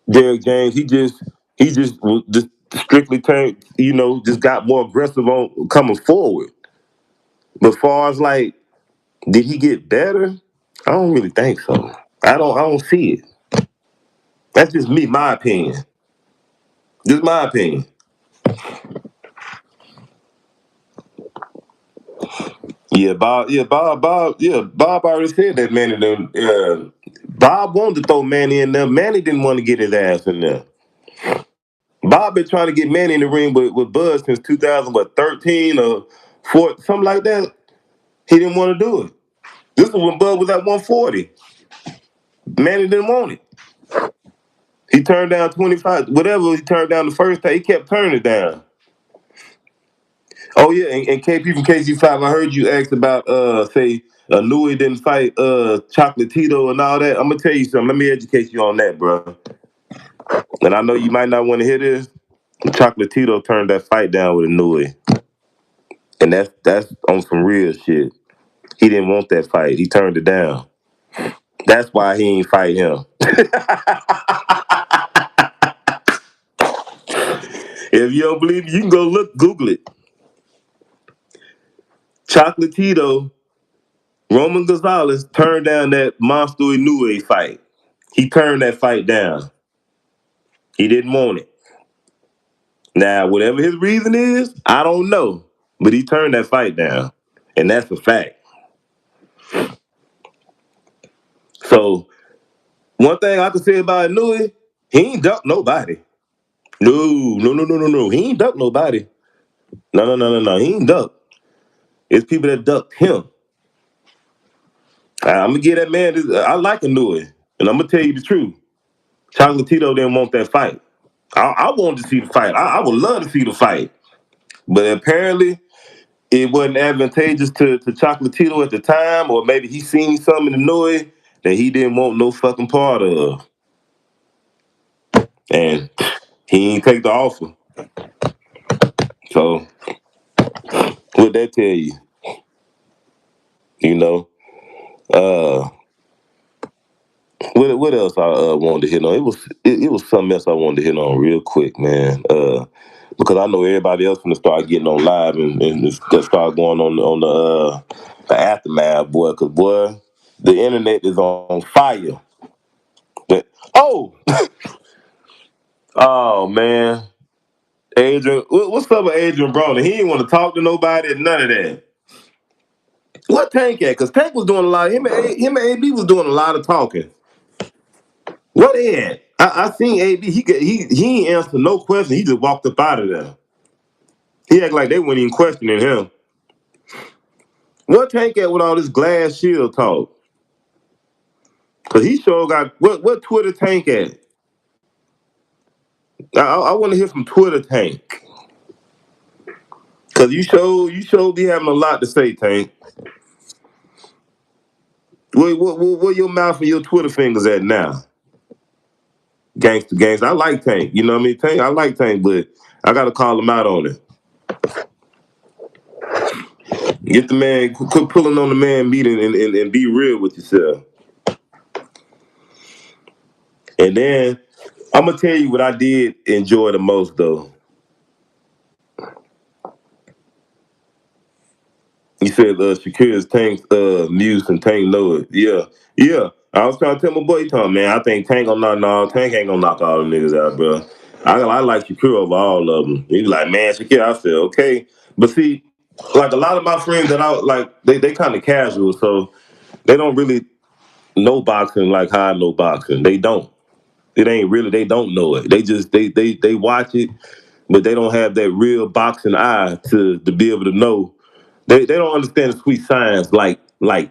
Derrick James, he just was just strictly turned, just got more aggressive on coming forward. But far as like, did he get better? I don't really think so. I don't see it. That's just me, my opinion. Just my opinion. Yeah, Bob. Yeah, Bob. Yeah, Bob already said that Manny. Bob wanted to throw Manny in there. Manny didn't want to get his ass in there. Bob been trying to get Manny in the ring with Bud since 2013 or 4, something like that. He didn't want to do it. This was when Bud was at 140. Manny didn't want it. He turned down 25, whatever he turned down the first time. He kept turning it down. Oh yeah, and KP from KC5, I heard you asked about say Nui didn't fight Chocolatito and all that. I'm gonna tell you something. Let me educate you on that, bro. And I know you might not want to hear this. Chocolatito turned that fight down with Nui, and that's on some real shit. He didn't want that fight. He turned it down. That's why he ain't fight him. If you don't believe me, you can go Google it. Chocolatito, Roman Gonzalez turned down that Monster Inoue fight. He turned that fight down. He didn't want it. Now, whatever his reason is, I don't know. But he turned that fight down. And that's a fact. So, one thing I can say about Inoue, he ain't ducked nobody. No. He ain't ducked nobody. No. He ain't ducked. It's people that ducked him. I'm gonna give that man this. I like Anui, and I'm gonna tell you the truth. Chocolatito didn't want that fight. I wanted to see the fight. I would love to see the fight, but apparently it wasn't advantageous to Chocolatito at the time, or maybe he seen something in Anui that he didn't want no fucking part of, and he ain't take the offer. So what that tell you? You know, uh, what else I wanted to hit on? It was something else I wanted to hit on real quick, man. Because I know everybody else gonna start getting on live and start going on the aftermath, boy. Because boy, the internet is on fire. Oh, oh man, Adrian, what's up with Adrian Broner? He didn't want to talk to nobody, none of that. What Tank at? Because Tank was doing a lot. Him and AB was doing a lot of talking. What they at? I seen AB. He ain't answer no question. He just walked up out of there. He act like they weren't even questioning him. What Tank at with all this glass shield talk? Cause he sure got what Twitter Tank at? I want to hear from Twitter Tank. Cause you show be having a lot to say, Tank. Where your mouth and your Twitter fingers at now? Gangster. I like Tank. You know what I mean? Tank, I like Tank, but I gotta call him out on it. Get the man, quit pulling on the man meeting and be real with yourself. And then I'm gonna tell you what I did enjoy the most though. You said Shakira's Tank's muse and Tank know it. Yeah. I was trying to tell my boy, man, I think Tank gonna Tank ain't gonna knock all the niggas out, bro. I like Shakira over all of them. He was like, man, Shakira. I said, okay. But see, like a lot of my friends that I like, they kind of casual, so they don't really know boxing like how I know boxing. They don't. It ain't really. They don't know it. They just they watch it, but they don't have that real boxing eye to be able to know. They don't understand the sweet science like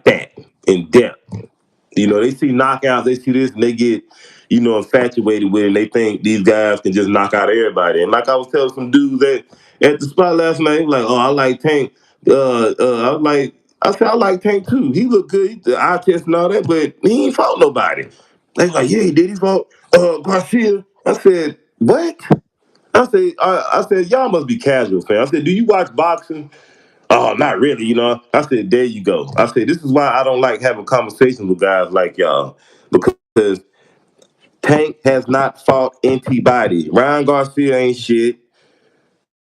that in depth. You know, they see knockouts, they see this, and they get, infatuated with it, and they think these guys can just knock out everybody. And like I was telling some dudes at the spot last night, like, oh, I like Tank. I said, I like Tank too. He looked good, the eye test and all that, but he ain't fought nobody. They like, yeah, he did. He fought Garcia. I said, what? I said, y'all must be casual fans. I said, do you watch boxing? Oh, not really, I said, there you go. I said, this is why I don't like having conversations with guys like y'all. Because Tank has not fought anybody. Ryan Garcia ain't shit.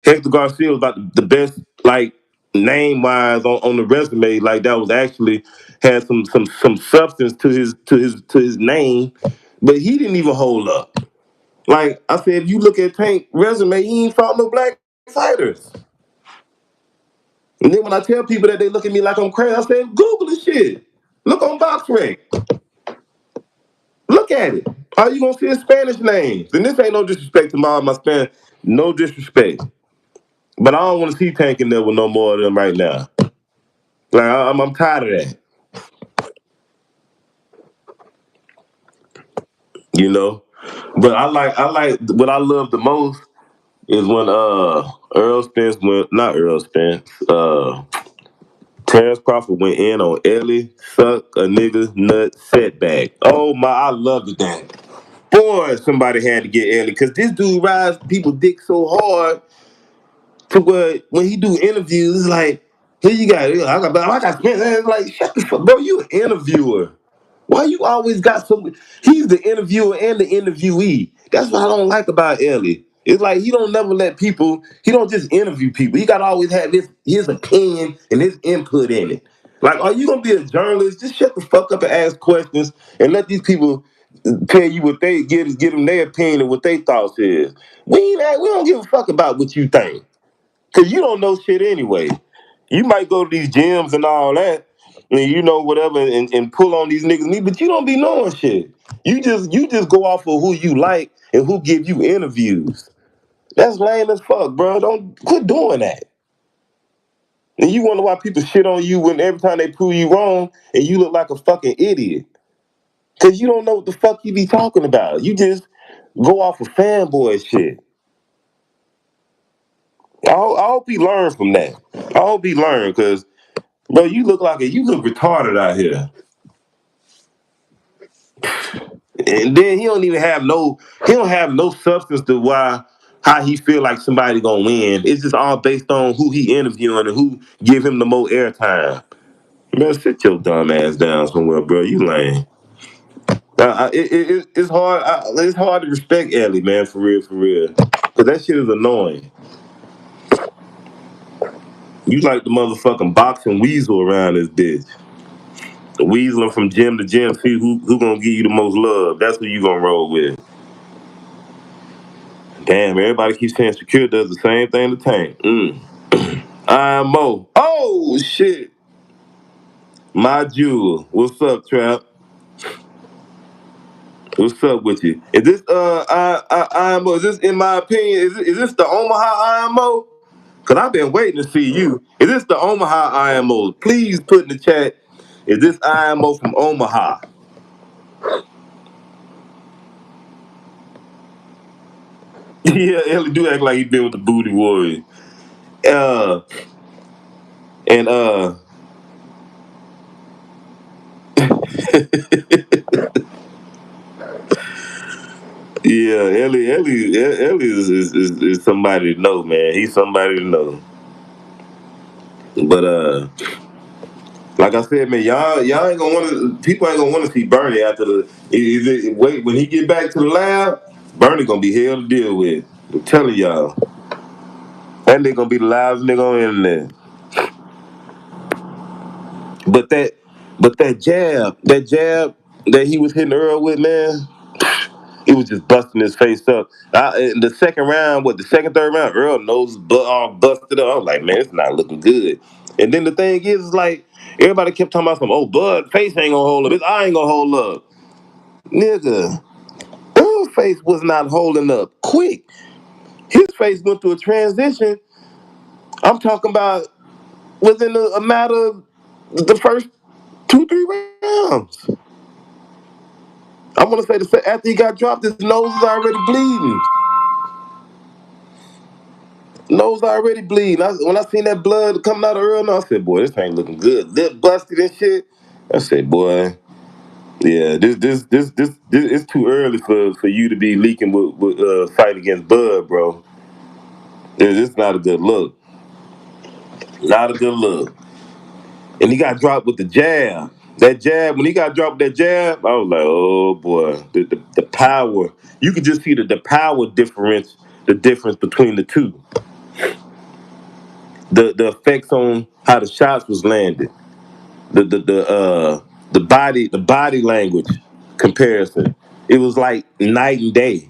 Hector Garcia was about the best, like, name-wise on the resume. Like, that was actually had some substance to his name. But he didn't even hold up. Like I said, if you look at Tank resume, he ain't fought no black fighters. And then when I tell people that they look at me like I'm crazy, I say, Google the shit. Look on BoxRec. Look at it. All you gonna see is Spanish names. And this ain't no disrespect to my Spanish. No disrespect. But I don't want to see Tank in there with no more of them right now. Like I'm tired of that. You know? But I like what I love the most is when Errol Spence went, not Errol Spence, Terence Crawford went in on Ellie, suck a nigga nut setback. Oh my, I loved that. Boy, somebody had to get Ellie because this dude rides people dick so hard to where when he do interviews, it's like, here you got it. I got Spence. Like, shut the fuck, bro. You an interviewer. Why you always got some? He's the interviewer and the interviewee. That's what I don't like about Ellie. It's like he don't never let people. He don't just interview people. He got to always have his opinion and his input in it. Like, are you gonna be a journalist? Just shut the fuck up and ask questions and let these people tell you what they give them their opinion and what they thoughts is. We don't give a fuck about what you think because you don't know shit anyway. You might go to these gyms and all that, and whatever, and pull on these niggas, but you don't be knowing shit. You just go off of who you like and who give you interviews. That's lame as fuck, bro. Don't quit doing that. And you wonder why people shit on you when every time they prove you wrong and you look like a fucking idiot. Cause you don't know what the fuck you be talking about. You just go off of fanboy shit. I hope he learned from that. I hope he learned, cause bro, you look retarded out here. And then he don't have no substance to why how he feel like somebody gonna win. It's just all based on who he interviewing and who give him the most airtime. Man, sit your dumb ass down somewhere, bro. You lame. It's hard. It's hard to respect Ellie, man, for real, cause that shit is annoying. You like the motherfucking boxing weasel around this bitch. Weaseling from gym to gym, see who gonna give you the most love. That's who you gonna roll with. Damn, everybody keeps saying Secure does the same thing to Tank. IMO. Oh shit. My jewel. What's up, Trap? What's up with you? Is this IMO? Is this, in my opinion, is this the Omaha IMO? Cause I've been waiting to see you. Is this the Omaha IMO? Please put in the chat. Is this IMO from Omaha? Yeah, Ellie do act like he been with the Booty Warriors. Uh, and yeah, Ellie is somebody to know, man. He's somebody to know. But like I said, man, y'all ain't gonna want to. People ain't gonna want to see Bernie after the. Wait, when he get back to the lab, Bernie gonna be hell to deal with. I'm telling y'all, that nigga gonna be the loudest nigga on the internet. But that jab that he was hitting Earl with, man, he was just busting his face up. In the second round, the second, third round, Earl nose all busted up. I was like, man, it's not looking good. And then the thing is like, everybody kept talking about some, oh, Bud face ain't gonna hold up. His eye ain't gonna hold up. Nigga, Earl's face was not holding up quick. His face went through a transition. I'm talking about within a matter of the first 2-3 rounds. I want to say after he got dropped, his nose is already bleeding. Nose already bleeding. When I seen that blood coming out of Earl, I said, boy, this ain't looking good. Lip busted and shit. I said, boy, yeah, this it's too early for you to be leaking with fight against Bud, bro. It's not a good look. Not a good look. And he got dropped with the jab. That jab, when he got dropped with that jab, I was like, oh boy, the power. You could just see the power difference, the difference between the two. The effects on how the shots was landed. The body language comparison. It was like night and day.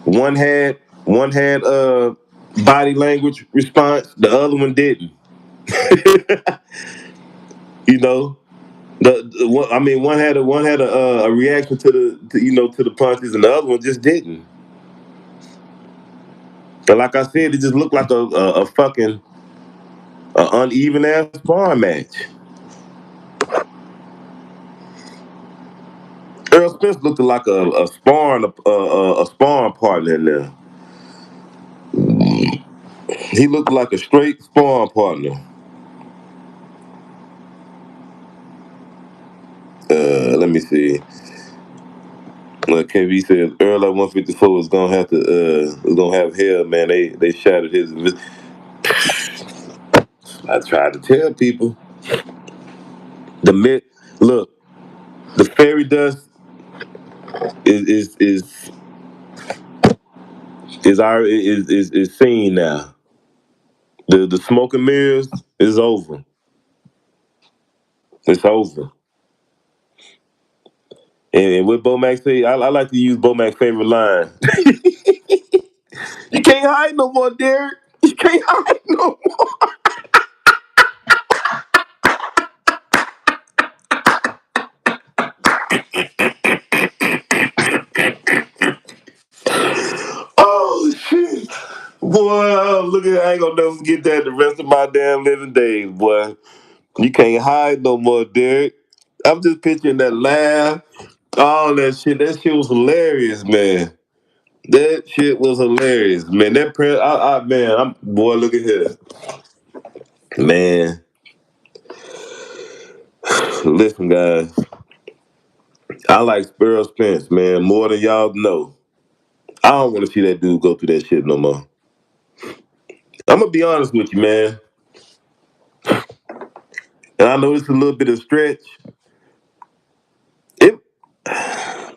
One had body language response, the other one didn't. You know, one had a reaction to the punches, and the other one just didn't. And like I said, it just looked like a fucking uneven ass sparring match. Errol Spence looked like a sparring partner in there. He looked like a straight sparring partner. Let me see. KV says Earl at 154 is gonna have hell, man. They shattered his. I tried to tell people the myth. Look, the fairy dust is is seen now. The smoke and mirrors is over. It's over. And what Bo Mac say, I like to use Bo Mac's favorite line. You can't hide no more, Derek. You can't hide no more. Oh shit. Boy, look at I ain't gonna never forget that the rest of my damn living days, boy. You can't hide no more, Derek. I'm just picturing that laugh, all that shit. That shit was hilarious, man. That shit was hilarious, man. That man, boy. Look at here, man. Listen, guys. I like Errol Spence, man, more than y'all know. I don't want to see that dude go through that shit no more. I'm gonna be honest with you, man. And I know it's a little bit of stretch. It, I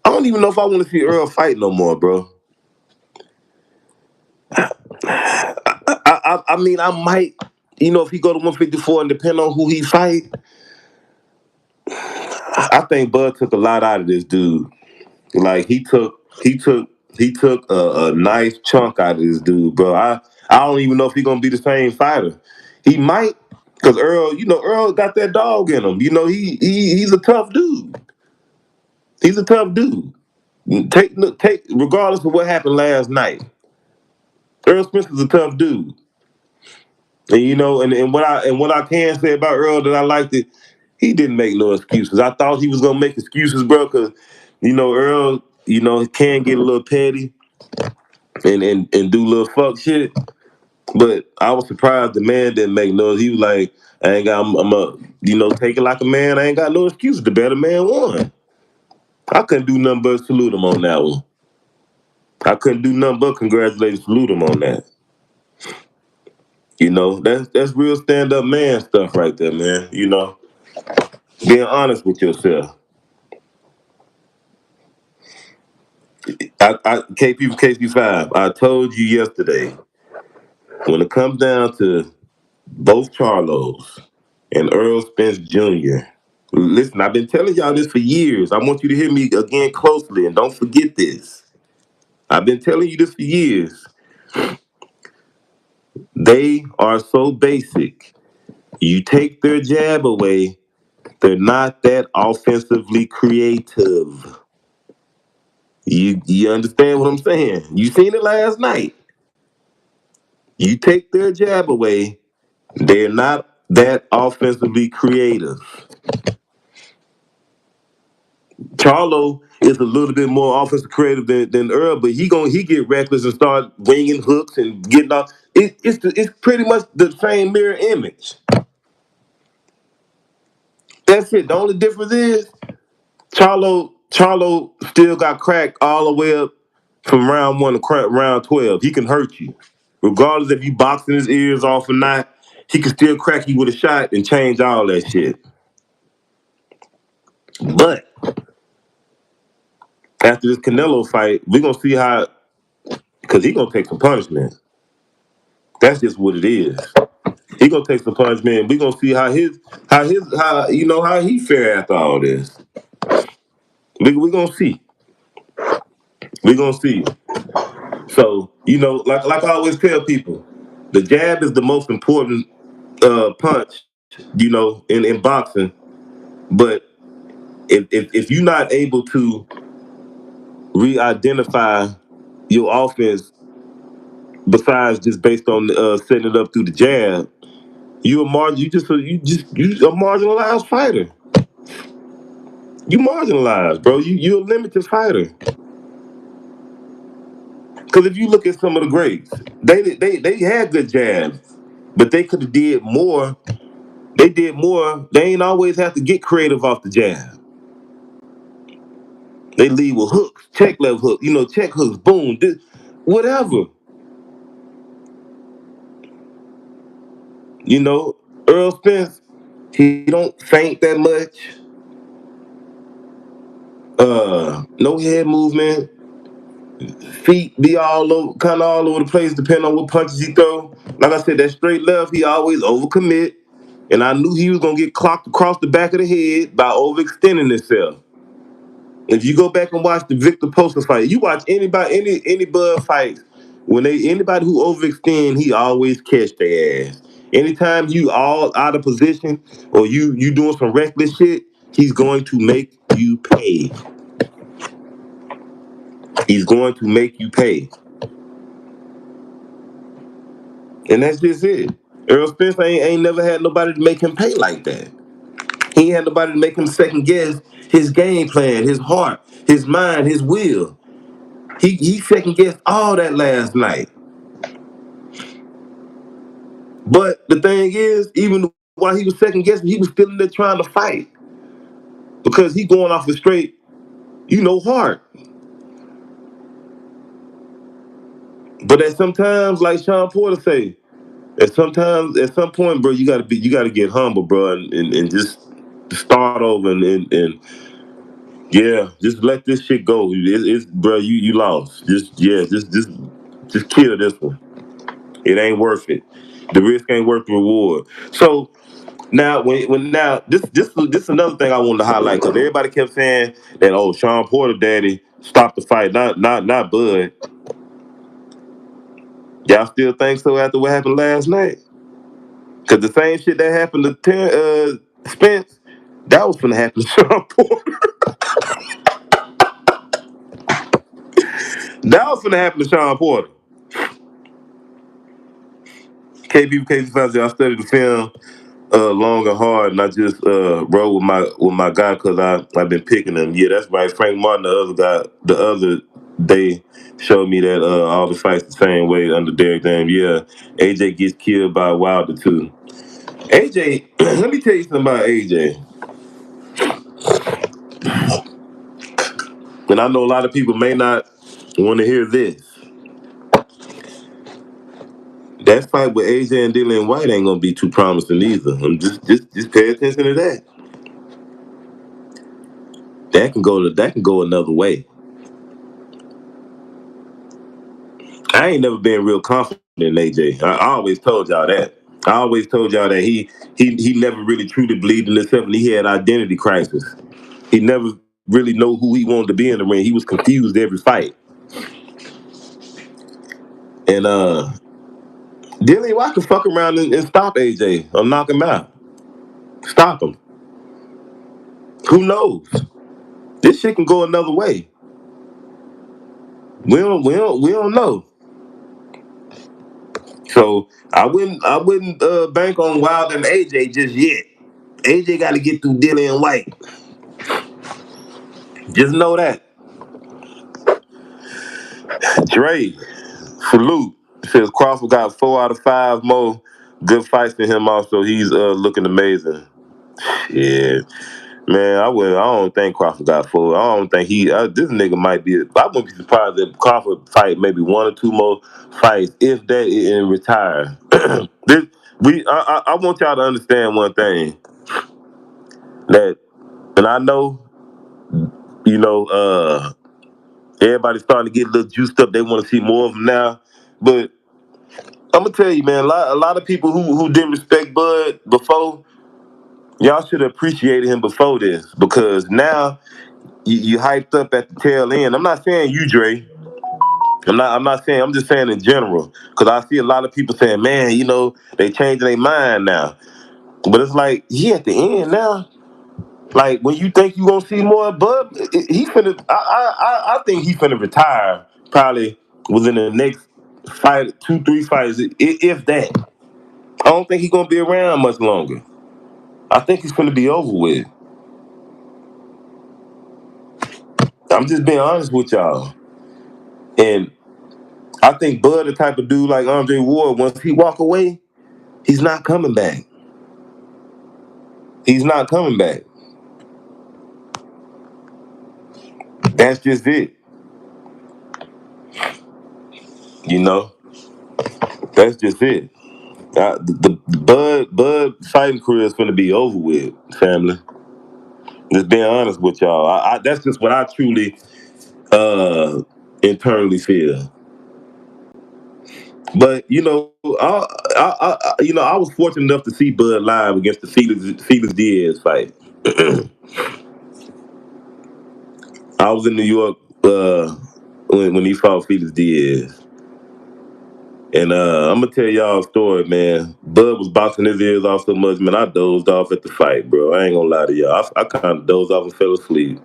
don't even know if I want to see Earl fight no more, bro. I mean, I might, if he go to 154 and depend on who he fight, I think Bud took a lot out of this dude. Like he took a nice chunk out of this dude, bro. I don't even know if he's gonna be the same fighter. He might, cause Earl got that dog in him. He's a tough dude. He's a tough dude. Take regardless of what happened last night. Earl Smith is a tough dude. And what I can say about Earl that I liked it, he didn't make no excuses. I thought he was gonna make excuses, bro, because Earl, he can get a little petty and do little fuck shit. But I was surprised the man didn't make no. He was like, I ain't got, I'm a, take it like a man. I ain't got no excuses. The better man won. I couldn't do nothing but salute him on that one. I couldn't do nothing but congratulate and salute him on that. That's real stand up man stuff right there, man. Being honest with yourself. KP for KP5. I told you yesterday when it comes down to both Charlos and Errol Spence Jr. Listen, I've been telling y'all this for years. I want you to hear me again closely and don't forget this. I've been telling you this for years. They are so basic. You take their jab away, they're not that offensively creative. You understand what I'm saying? You seen it last night. You take their jab away, they're not that offensively creative. Charlo is a little bit more offensive creative than Earl, but he get reckless and start winging hooks and getting off. It's pretty much the same mirror image. That's it. The only difference is Charlo still got crack all the way up from round 1 to round 12. He can hurt you. Regardless if you boxing his ears off or not, he can still crack you with a shot and change all that shit. But after this Canelo fight, we're gonna see how, because he gonna take some punishment. That's just what it is. He gonna take some punishment. We gonna see how he fare after all this. We gonna see. We gonna see. So like I always tell people, the jab is the most important punch. In boxing. But if you're not able to re-identify your offense, besides just based on setting it up through the jab, you a marginalized fighter. You marginalized, bro. You're a limited fighter. Because if you look at some of the greats, they had good jabs, but they could have did more. They did more. They ain't always have to get creative off the jab. They lead with hooks, check left hook, check hooks, boom, whatever. Earl Spence, he don't faint that much. No head movement. Feet be kind of all over the place, depending on what punches he throw. Like I said, that straight left, he always overcommit. And I knew he was gonna get clocked across the back of the head by overextending himself. If you go back and watch the Victor Poster fight, you watch any Bud fights, anybody who overextend, he always catch their ass. Anytime you all out of position or you doing some reckless shit, he's going to make you pay. He's going to make you pay. And that's just it. Errol Spence ain't never had nobody to make him pay like that. He ain't had nobody to make him second guess his game plan, his heart, his mind, his will. He second guessed all that last night. But the thing is, even while he was second guessing, he was still in there trying to fight. Because he going off a straight, heart. But at sometimes, like Sean Porter say, at some point, bro, you gotta get humble, bro, and just start over and yeah, just let this shit go. It's bro, you lost. Just kill this one. It ain't worth it. The risk ain't worth the reward. So now, when now this another thing I wanted to highlight because everybody kept saying that Sean Porter daddy stopped the fight, not Bud. Y'all still think so after what happened last night? Because the same shit that happened to Spence, that was gonna happen to Sean Porter. That was gonna happen to Sean Porter. KP fans, I studied the film long and hard, and I just rode with my guy because I've been picking him. Yeah, that's right. Frank Martin, the other guy, the other day showed me that all the fights the same way under Derek Dame. Yeah, AJ gets killed by Wilder too. AJ, let me tell you something about AJ. And I know a lot of people may not want to hear this. That fight with AJ and Dillian White ain't gonna be too promising either. Just pay attention to that. That can go another way. I ain't never been real confident in AJ. I always told y'all that. I always told y'all that he never really truly believed in himself and he had identity crisis. He never really know who he wanted to be in the ring. He was confused every fight. And Dillian White can fuck around and stop AJ or knock him out. Stop him. Who knows? This shit can go another way. We don't know. So I wouldn't bank on Wilder and AJ just yet. AJ got to get through Dillian White. Just know that. Dre, salute. Says Crawford got 4 out of 5 more good fights than him. Also, he's looking amazing. Yeah, man. I don't think Crawford got 4. I don't think he. This nigga might be. I wouldn't be surprised if Crawford fight maybe 1 or 2 more fights, if that, and retire. this I want y'all to understand one thing that, and I know, you know, everybody's starting to get a little juiced up. They want to see more of him now, but I'm gonna tell you, man, a lot of people who didn't respect Bud before, y'all should have appreciated him before this because now you hyped up at the tail end. I'm not saying you, Dre. I'm not saying. I'm just saying in general because I see a lot of people saying, man, they changing their mind now. But it's like he at the end now. Like when you think you gonna see more of Bud, he finna. I think he finna retire probably within the next fight, 2, 3 fights, if that. I don't think he's gonna be around much longer. I think he's gonna be over with. I'm just being honest with y'all. And I think Bud the type of dude like Andre Ward, once he walk away, he's not coming back. He's not coming back. That's just it. You know? That's just it. The Bud fighting career is gonna be over with, family. Just being honest with y'all. That's just what I truly uh internally feel. But I was fortunate enough to see Bud live against the Felix Diaz fight. I was in New York when he fought Felix Diaz, and I'm gonna tell y'all a story, man. Bud was boxing his ears off so much, man. I dozed off at the fight, bro. I ain't gonna lie to y'all. I kind of dozed off and fell asleep,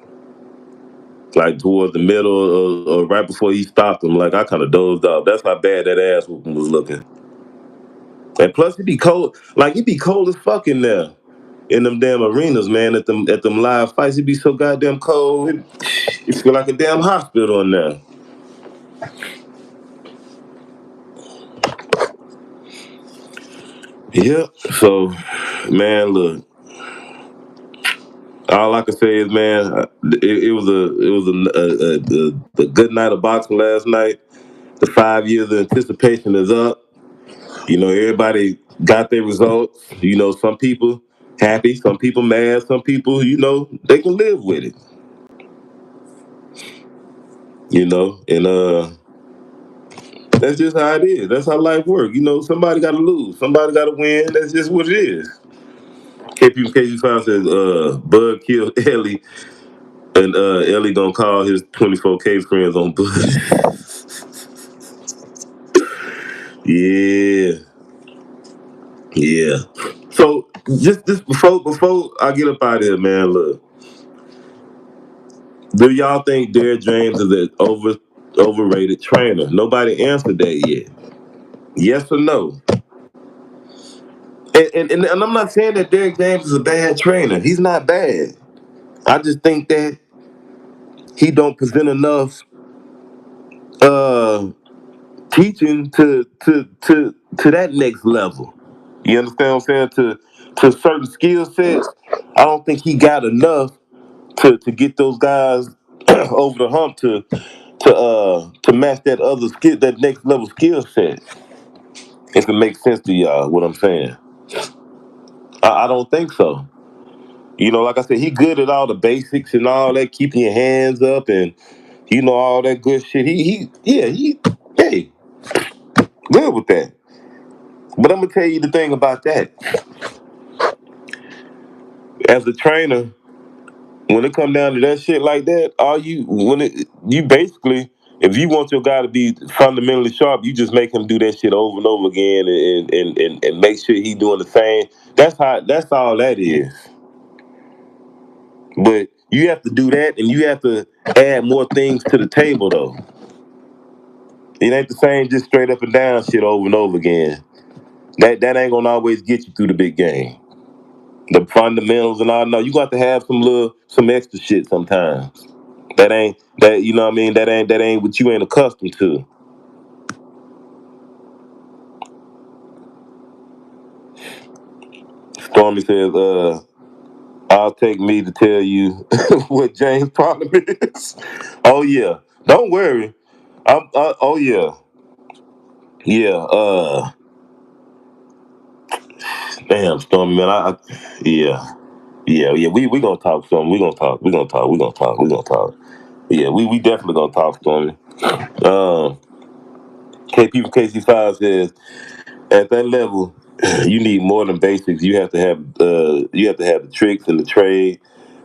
like towards the middle or right before he stopped him. Like I kind of dozed off. That's how bad that ass whooping was looking. And plus, it be cold. Like it be cold as fuck in there, in them damn arenas, man. At them live fights, it be so goddamn cold. It feel like a damn hospital in there. Yep. So, man, look. All I can say is, man, it was a good night of boxing last night. The 5 years of anticipation is up. Everybody got their results. Some people happy, some people mad, some people, they can live with it. And that's just how it is. That's how life works. Somebody got to lose, somebody got to win. That's just what it is. KP5 says, Bud killed Ellie, and Ellie gonna call his 24K friends on Bud. Yeah, yeah. So just before I get up out of here, man, look. Do y'all think Derrick James is an overrated trainer? Nobody answered that yet. Yes or no? And I'm not saying that Derrick James is a bad trainer. He's not bad. I just think that he don't present enough uh, teaching to that next level. You understand what I'm saying? To certain skill sets, I don't think he got enough to get those guys over the hump to match that next level skill set. If it makes sense to y'all, what I'm saying. I don't think so. Like I said, he good at all the basics and all that, keeping your hands up and all that good shit. He hey, good with that. But I'm gonna tell you the thing about that. As a trainer, when it come down to that shit like that, you basically, if you want your guy to be fundamentally sharp, you just make him do that shit over and over again and make sure he doing the same. That's all that is. But you have to do that, and you have to add more things to the table, though. It ain't the same just straight up and down shit over and over again. That ain't gonna always get you through the big game. The fundamentals and all. No, you got to have some extra shit sometimes. That ain't that you know what I mean. That ain't what you ain't accustomed to. Stormy says, "I'll take me to tell you what James' problem is." Oh yeah, don't worry. Oh yeah, yeah. Damn, Stormy, man. Yeah, yeah, yeah. We gonna talk, Stormy. We gonna talk. We gonna talk. We gonna talk. We gonna talk. Yeah, we definitely gonna talk, Stormy. Um, KP from KC5 says, at that level, you need more than basics. You have to have the tricks and the trade.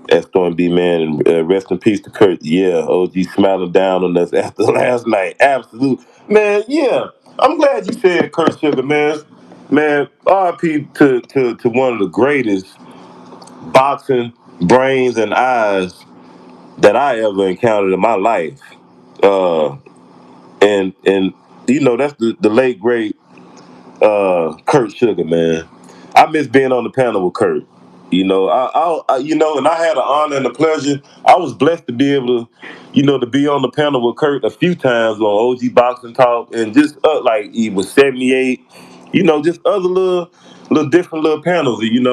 That's Storm B, man, and rest in peace to Kurt. Yeah, OG smiling down on us after last night. Absolute, man. Yeah, I'm glad you said Kurt Sugar, man. Man, RP to one of the greatest boxing brains and eyes that I ever encountered in my life. Uh, and that's the late great Kurt Sugar, man. I miss being on the panel with Kurt. And I had the honor and the pleasure. I was blessed to be able to, to be on the panel with Kurt a few times on OG Boxing Talk, and just like he was 78, just other little different little panels, and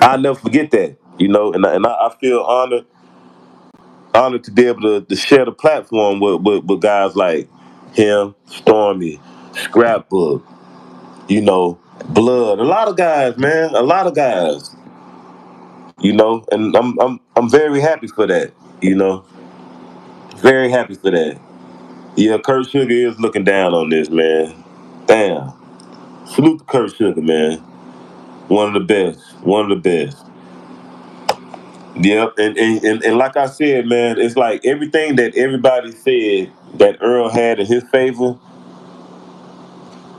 I'll never forget that, and I feel honored to be able to share the platform with guys like him, Stormy, Scrapbook, Blood. A lot of guys, man. A lot of guys. And I'm very happy for that. Very happy for that. Yeah, Kurt Sugar is looking down on this, man. Damn. Salute to Kurt Sugar, man. One of the best. One of the best. Yep. And like I said, man, it's like everything that everybody said that Earl had in his favor,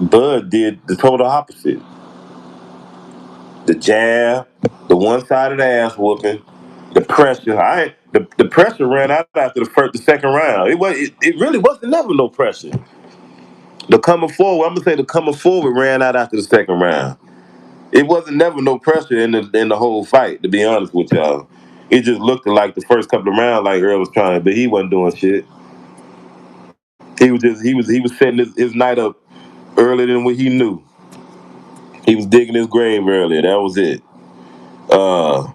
Bud did the total opposite. The jab, the one-sided ass whooping, the pressure. The pressure ran out after the second round. It really wasn't never no pressure. The coming forward, I'm gonna say the coming forward ran out after the second round. It wasn't never no pressure in the whole fight, to be honest with y'all. It just looked like the first couple of rounds like Earl was trying, but he wasn't doing shit. He was setting his night up earlier than what he knew. He was digging his grave earlier. That was it. Uh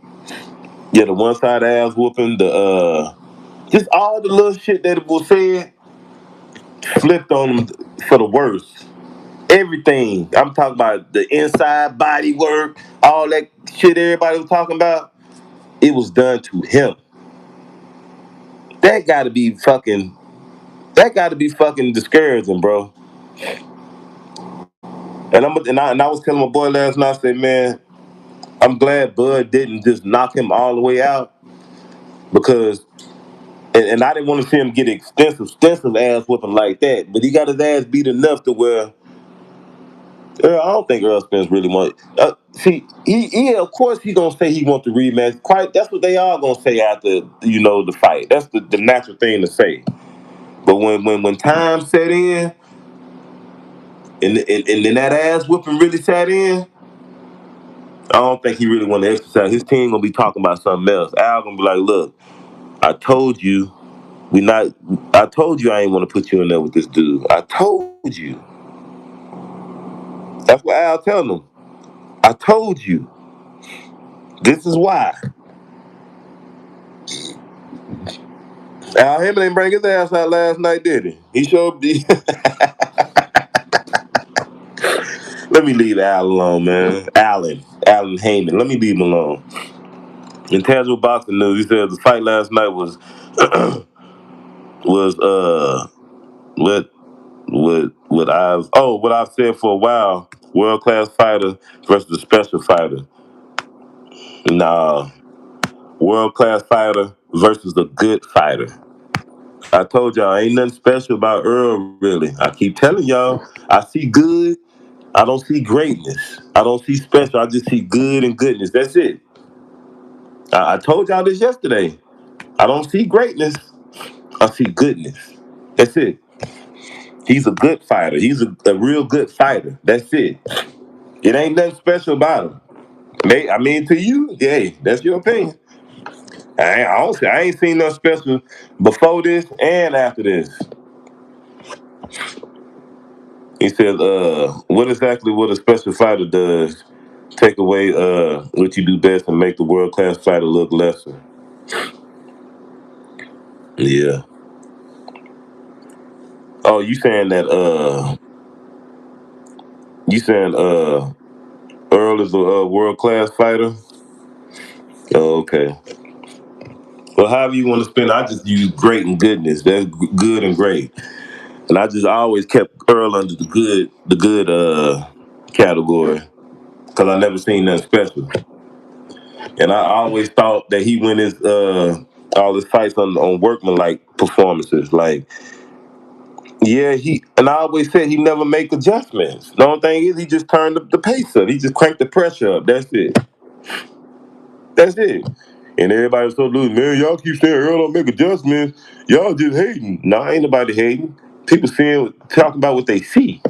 yeah, the one side ass whooping, the just all the little shit that was said flipped on him for the worst. Everything. I'm talking about the inside body work, all that shit everybody was talking about. It was done to him. That got to be fucking. That got to be fucking discouraging, bro. And I was telling my boy last night. I said, man, I'm glad Bud didn't just knock him all the way out because. And I didn't want to see him get extensive ass whooping like that. But he got his ass beat enough to where I don't think Errol Spence really want. See, he of course he gonna say he want the rematch. Quite, that's what they all gonna say after the fight. That's the natural thing to say. But when time set in and then that ass whooping really sat in, I don't think he really want to exercise. His team gonna be talking about something else. Al gonna be like, look, I told you we not. I told you I ain't want to put you in there with this dude. I told you. That's what Al telling them. I told you. This is why. Al Hammond didn't bring his ass out last night, did he? He showed. Let me leave Al alone, man. Allen Heyman. Let me leave him alone. In casual boxing news, he said the fight last night was was what I've said for a while. World class fighter versus a special fighter. Nah, world class fighter versus a good fighter. I told y'all ain't nothing special about Earl really. I keep telling y'all, I see good. I don't see greatness. I don't see special. I just see good and goodness. That's it. I told y'all this yesterday. I don't see greatness. I see goodness. That's it. He's a good fighter. He's a real good fighter. That's it. It ain't nothing special about him. I mean, to you, hey, that's your opinion. I ain't seen nothing special before this and after this. He said, what exactly what a special fighter does, take away what you do best and make the world class fighter look lesser. Yeah. Oh, you saying Earl is a world class fighter? Oh, okay. Well, however you want to spin, I just use great and goodness. That's good and great. And I always kept Earl under the good category because I never seen nothing special. And I always thought that he win his all his fights on workmanlike performances. Like, yeah, and I always said he never make adjustments. The only thing is he just turned the pace up. He just cranked the pressure up. That's it. That's it. And everybody was so loose, man, y'all keep saying Earl don't make adjustments. Y'all just hating. No, ain't nobody hating. People talking about what they see.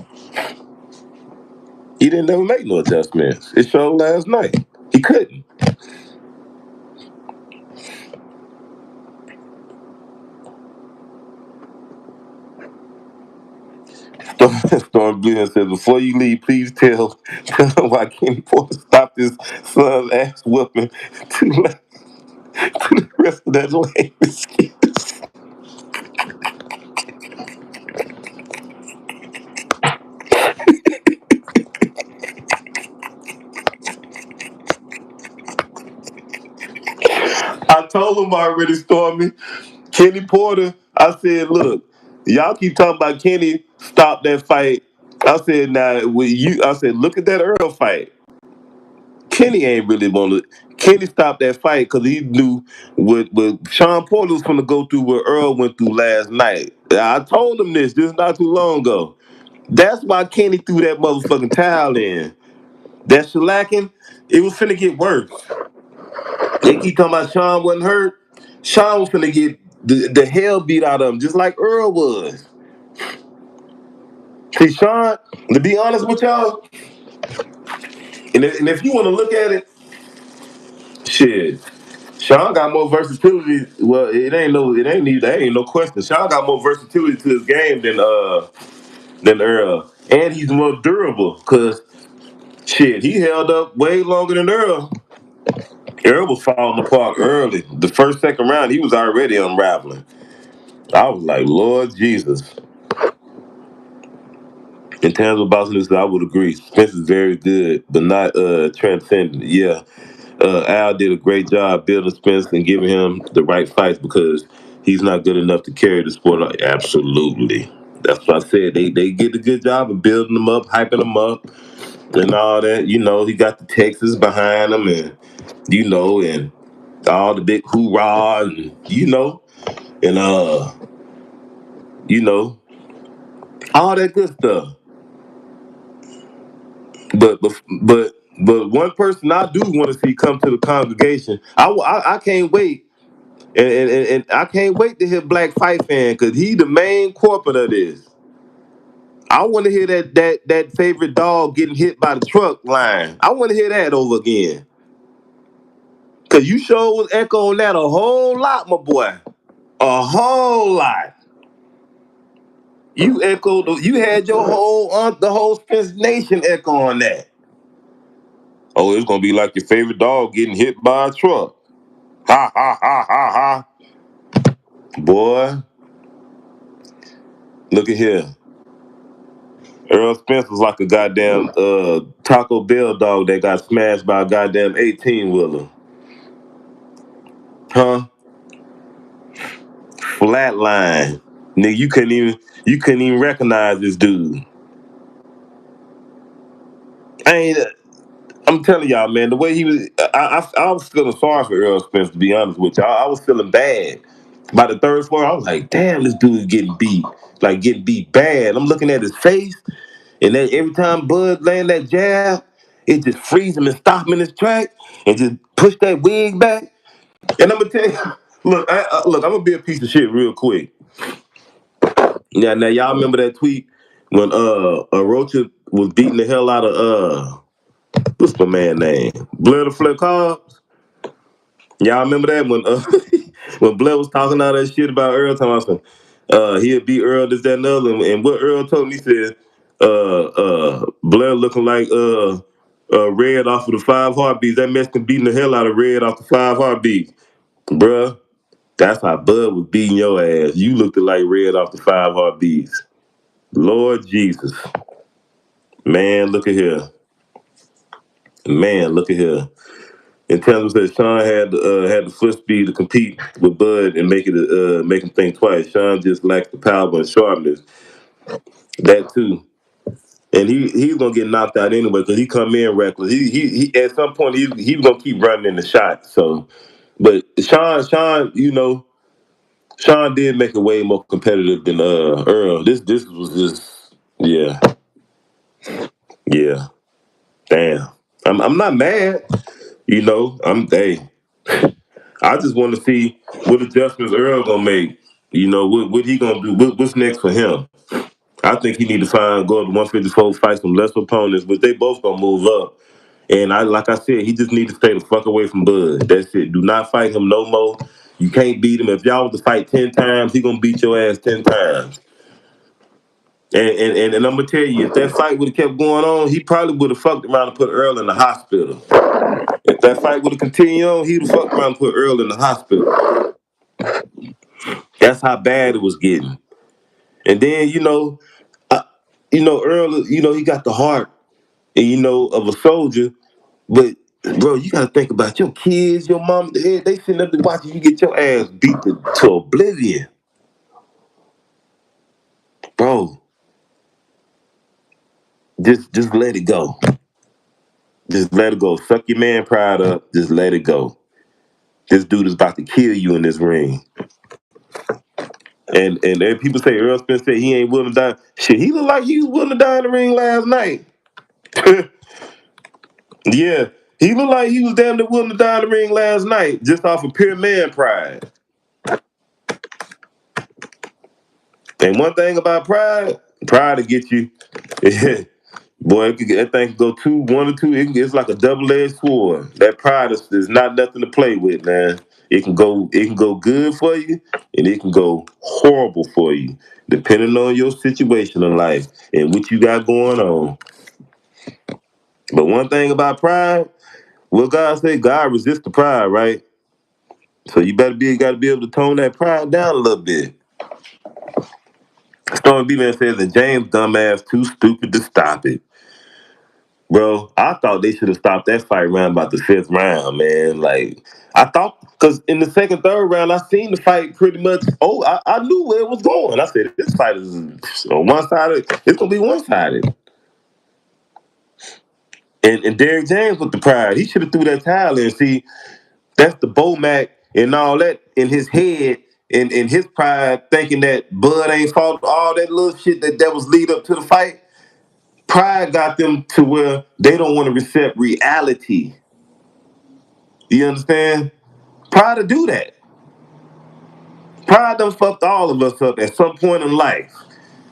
He didn't never make no adjustments. It showed last night. He couldn't. Storm Glenn says, before you leave, please tell him why Kenny Porter stopped his son's ass whooping to the rest of that lame excuse. I told him already, Stormy. Kenny Porter, I said, look, y'all keep talking about Kenny stop that fight. I said, I said, look at that Earl fight. Kenny ain't really want to. Kenny stopped that fight because he knew what Sean Porter was going to go through what Earl went through last night. I told him this not too long ago. That's why Kenny threw that motherfucking towel in. That shellacking, it was finna get worse. They keep talking about Sean wasn't hurt. Sean was finna get the hell beat out of him, just like Earl was. See, Sean, to be honest with y'all, and if you want to look at it, shit, Sean got more versatility. Well, there ain't no question. Sean got more versatility to his game than Earl, and he's more durable. Cause shit, he held up way longer than Earl. Earl was falling apart early. The first, second round, he was already unraveling. I was like, Lord Jesus. In terms of boxing, I would agree. Spence is very good, but not transcendent. Yeah. Al did a great job building Spence and giving him the right fights because he's not good enough to carry the sport. Like, absolutely. That's what I said. They did a good job of building him up, hyping him up, and all that. You know, he got the Texas behind him, and and all the big hoorah, and and you know, all that good stuff. But but but but one person I do want to see come to the congregation. I can't wait, and I can't wait to hear Black Fight Fan because he the main corporate of this. I want to hear that favorite dog getting hit by the truck line. I want to hear that over again. Cause you sure was echoing that a whole lot, my boy. A whole lot. You echoed. You had your the whole Spence Nation echo on that. Oh, it's gonna be like your favorite dog getting hit by a truck. Ha ha ha ha ha. Boy, look at here. Errol Spence was like a goddamn Taco Bell dog that got smashed by a goddamn 18-wheeler. Huh? Flatline. Nigga, you couldn't even recognize this dude. I ain't I'm telling y'all, man, the way he was, I was feeling sorry for Errol Spence, to be honest with y'all. I was feeling bad. By the third floor, I was like, damn, this dude is getting beat bad. I'm looking at his face, and then every time Bud land that jab, it just frees him and stop him in his track and just push that wig back. And I'm gonna tell you, look, I'm gonna be a piece of shit real quick. Now y'all remember that tweet when Rocha was beating the hell out of what's my man name? Blair the Flip Cobbs. Y'all remember that when when Blair was talking all that shit about Earl Thompson? He'll beat Earl this, that, and the other. And what Earl told me, he said, Blair looking like Red off of the Five Heartbeats. That Mexican beating the hell out of Red off the Five Heartbeats. Bruh, that's how Bud was beating your ass. You looked like Red off the Five Heartbeats. Lord Jesus. Man, look at here. Man, look at here. In terms of that, Sean had the foot speed to compete with Bud and make him think twice. Sean just lacked the power and sharpness. That too, and he's gonna get knocked out anyway because he come in reckless. He at some point he was gonna keep running in the shot. So, but Sean, Sean did make it way more competitive than Earl. This was just yeah. Damn, I'm not mad. Hey, I just want to see what adjustments Earl gonna make. What he gonna do? What's next for him? I think he need to go up to 154, fight some lesser opponents, but they both gonna move up. And like I said, he just need to stay the fuck away from Bud. That's it. Do not fight him no more. You can't beat him. If y'all was to fight 10 times, he gonna beat your ass 10 times. And I'm gonna tell you, if that fight would have kept going on, he probably would have fucked around and put Earl in the hospital. If that fight would have continued on, he'd have fucked around and put Earl in the hospital. That's how bad it was getting. And then, Earl, he got the heart, and of a soldier. But bro, you gotta think about your kids, your mom. They sitting up there watching you get your ass beat to oblivion, bro. Just let it go. Just let it go. Suck your man pride up. Just let it go. This dude is about to kill you in this ring. And then people say Earl Spence said he ain't willing to die. Shit, he looked like he was willing to die in the ring last night. Yeah, he looked like he was damn near willing to die in the ring last night, just off of pure man pride. And one thing about pride, Pride to get you. Boy, that thing can go two, one or two. It's like a double-edged sword. That pride is not nothing to play with, man. It can go good for you, and it can go horrible for you, depending on your situation in life and what you got going on. But one thing about pride, what God say, God resists the pride, right? So you got to be able to tone that pride down a little bit. Stormy B man says that James dumbass too stupid to stop it. Bro, I thought they should have stopped that fight around about the fifth round, man. Like, I thought, because in the second, third round, I seen the fight pretty much. Oh, I knew where it was going. I said, this fight is on one sided. It's going to be one sided. And Derrick James with the pride, he should have threw that towel in. See, that's the Bomac and all that in his head and in his pride, thinking that Bud ain't fought all that little shit that was lead up to the fight. Pride got them to where they don't want to accept reality. You understand? Pride to do that. Pride done fucked all of us up at some point in life.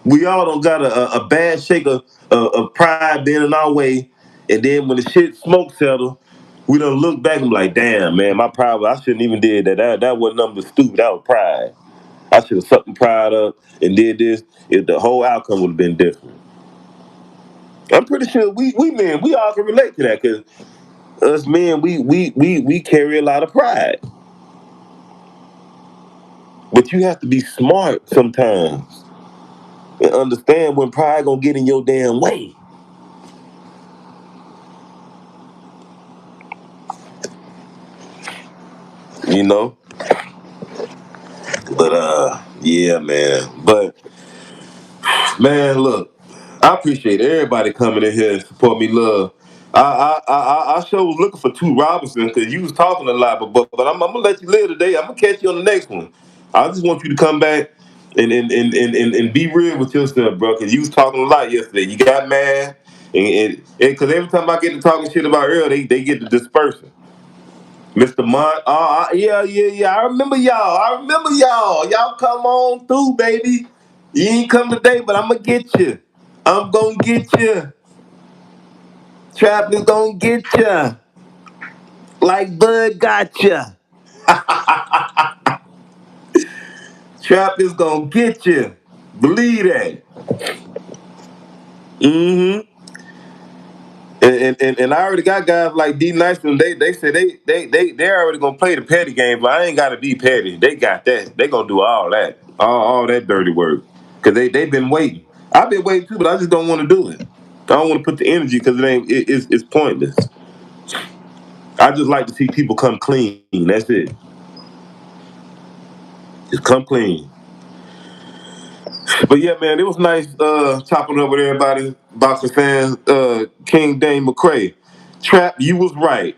We all don't got a bad shake of pride being in our way, and then when the shit smoke settle, we don't look back and be like, damn, man, my pride, I shouldn't even did that. That wasn't nothing but stupid. That was pride. I should have sucked my pride up and did this. If the whole outcome would have been different. I'm pretty sure we men, we all can relate to that because us men, we carry a lot of pride. But you have to be smart sometimes and understand when pride gonna get in your damn way. You know? But yeah, man. But man, look, I appreciate everybody coming in here and support me, love. I sure was looking for two Robinson because you was talking a lot, but I'm gonna let you live today. I'm gonna catch you on the next one. I just want you to come back and be real with yourself, bro. Because you was talking a lot yesterday. You got mad, and because every time I get to talking shit about Earl, they get to dispersing. Mr. Mont, yeah. I remember y'all. Y'all come on through, baby. You ain't come today, but I'm gonna get you. I'm gonna get you. Trap is gonna get you. Like Bud got you. Trap is gonna get you. Believe that. Mm-hmm. And I already got guys like D Nice and they say they already gonna play the petty game, but I ain't gotta be petty. They got that. They gonna do all that. All that dirty work. Cause they've been waiting. I've been waiting too, but I just don't want to do it. I don't want to put the energy because it's pointless. I just like to see people come clean. That's it. Just come clean. But yeah, man, it was nice chopping up with everybody, boxing fans. King Dane McCray. Trap, you was right.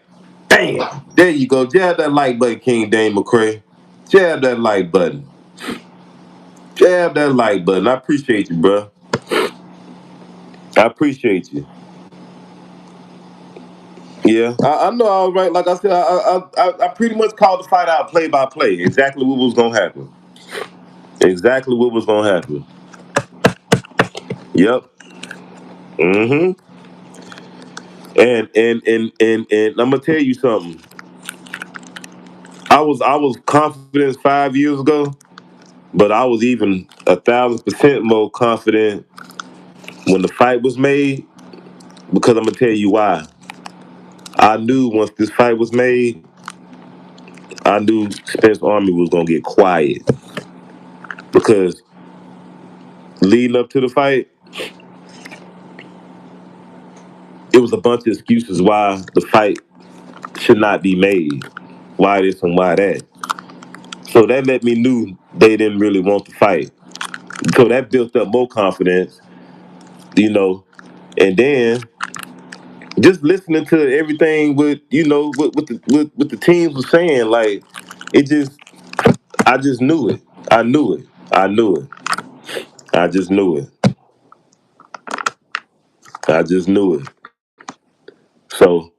Bam! There you go. Jab that like button, King Dane McCray. Jab that like button. Jab that like button. I appreciate you, bro. I appreciate you. Yeah, I know I was right. Like I said, I pretty much called the fight out play by play. Exactly what was gonna happen. Exactly what was gonna happen. Yep. Mm-hmm. And I'm gonna tell you something. I was confident 5 years ago, but I was even 1,000% more confident when the fight was made. Because I'm gonna tell you why. I knew once this fight was made, I knew Spence Army was gonna get quiet. Because leading up to the fight, it was a bunch of excuses why the fight should not be made. Why this and why that. So that let me knew they didn't really want the fight. So that built up more confidence, you know. And then just listening to everything with the teams was saying, like it just I just knew it. I knew it. I knew it. I just knew it. I just knew it. So,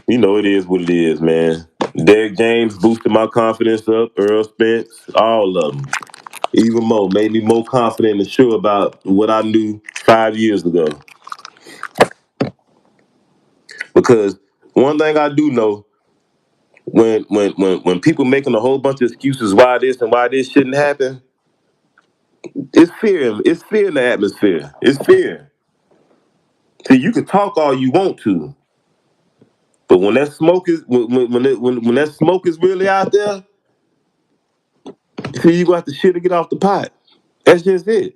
it is what it is, man. Derek James boosted my confidence up. Errol Spence, all of them. even more. Made me more confident and sure about what I knew 5 years ago. Because one thing I do know, when people making a whole bunch of excuses why this and why this shouldn't happen, it's fear. It's fear in the atmosphere. It's fear. See, you can talk all you want to, but when that smoke is when that smoke is really out there, see, you gonna have to shit to get off the pot. That's just it.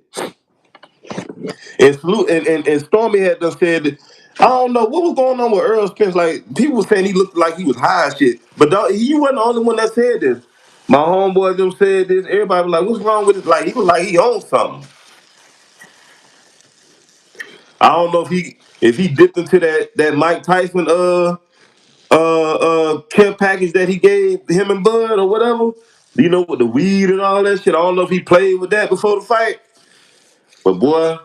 And Stormy had done said that, I don't know what was going on with Errol Spence. Like people were saying he looked like he was high as shit, but he wasn't the only one that said this. My homeboys them said this. Everybody was like, "What's wrong with it?" Like he was like he owned something. I don't know if he dipped into that Mike Tyson care package that he gave him and Bud or whatever. You know, with the weed and all that shit. I don't know if he played with that before the fight. But boy,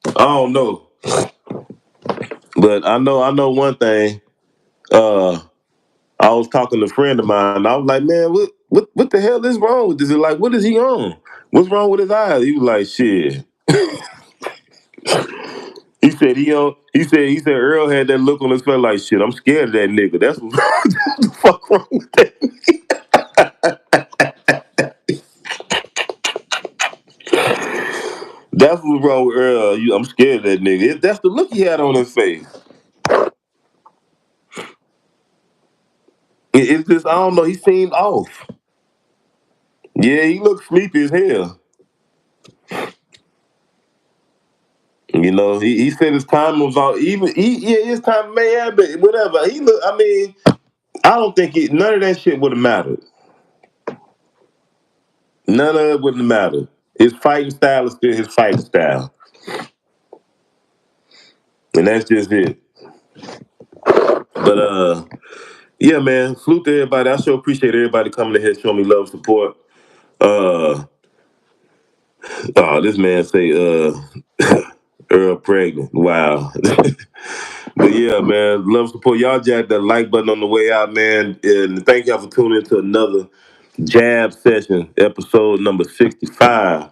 I don't know. But I know one thing. Uh, I was talking to a friend of mine. I was like, man, what the hell is wrong with this? Like, what is he on? What's wrong with his eyes? He was like, shit. He said he said Earl had that look on his face like shit. I'm scared of that nigga. That's what the fuck wrong with that. That's what's wrong with Earl. I'm scared of that nigga. That's the look he had on his face. It's just I don't know. He seemed off. Yeah, he looked sleepy as hell. You know, he said his time was all even. His time may have been whatever. He look. I mean, I don't think none of that shit would have mattered. None of it would have mattered. His fighting style is still his fighting style, and that's just it. But yeah, man. Salute to everybody. I sure appreciate everybody coming in here showing me love and support. Uh, this man say Earl pregnant. Wow. But yeah, man, love support. Y'all jack that like button on the way out, man. And thank y'all for tuning into another Jab Session, episode number 65.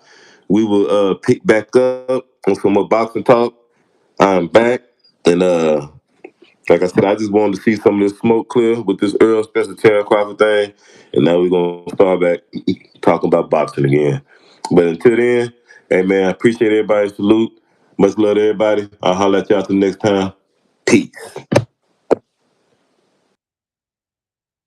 We will pick back up on some more boxing talk. I'm back. And like I said, I just wanted to see some of this smoke clear with this Errol Spencer Terence Crawford thing. And now we're gonna start back talking about boxing again. But until then, hey man, I appreciate everybody's salute. Much love to everybody. I'll holler at y'all till next time. Peace.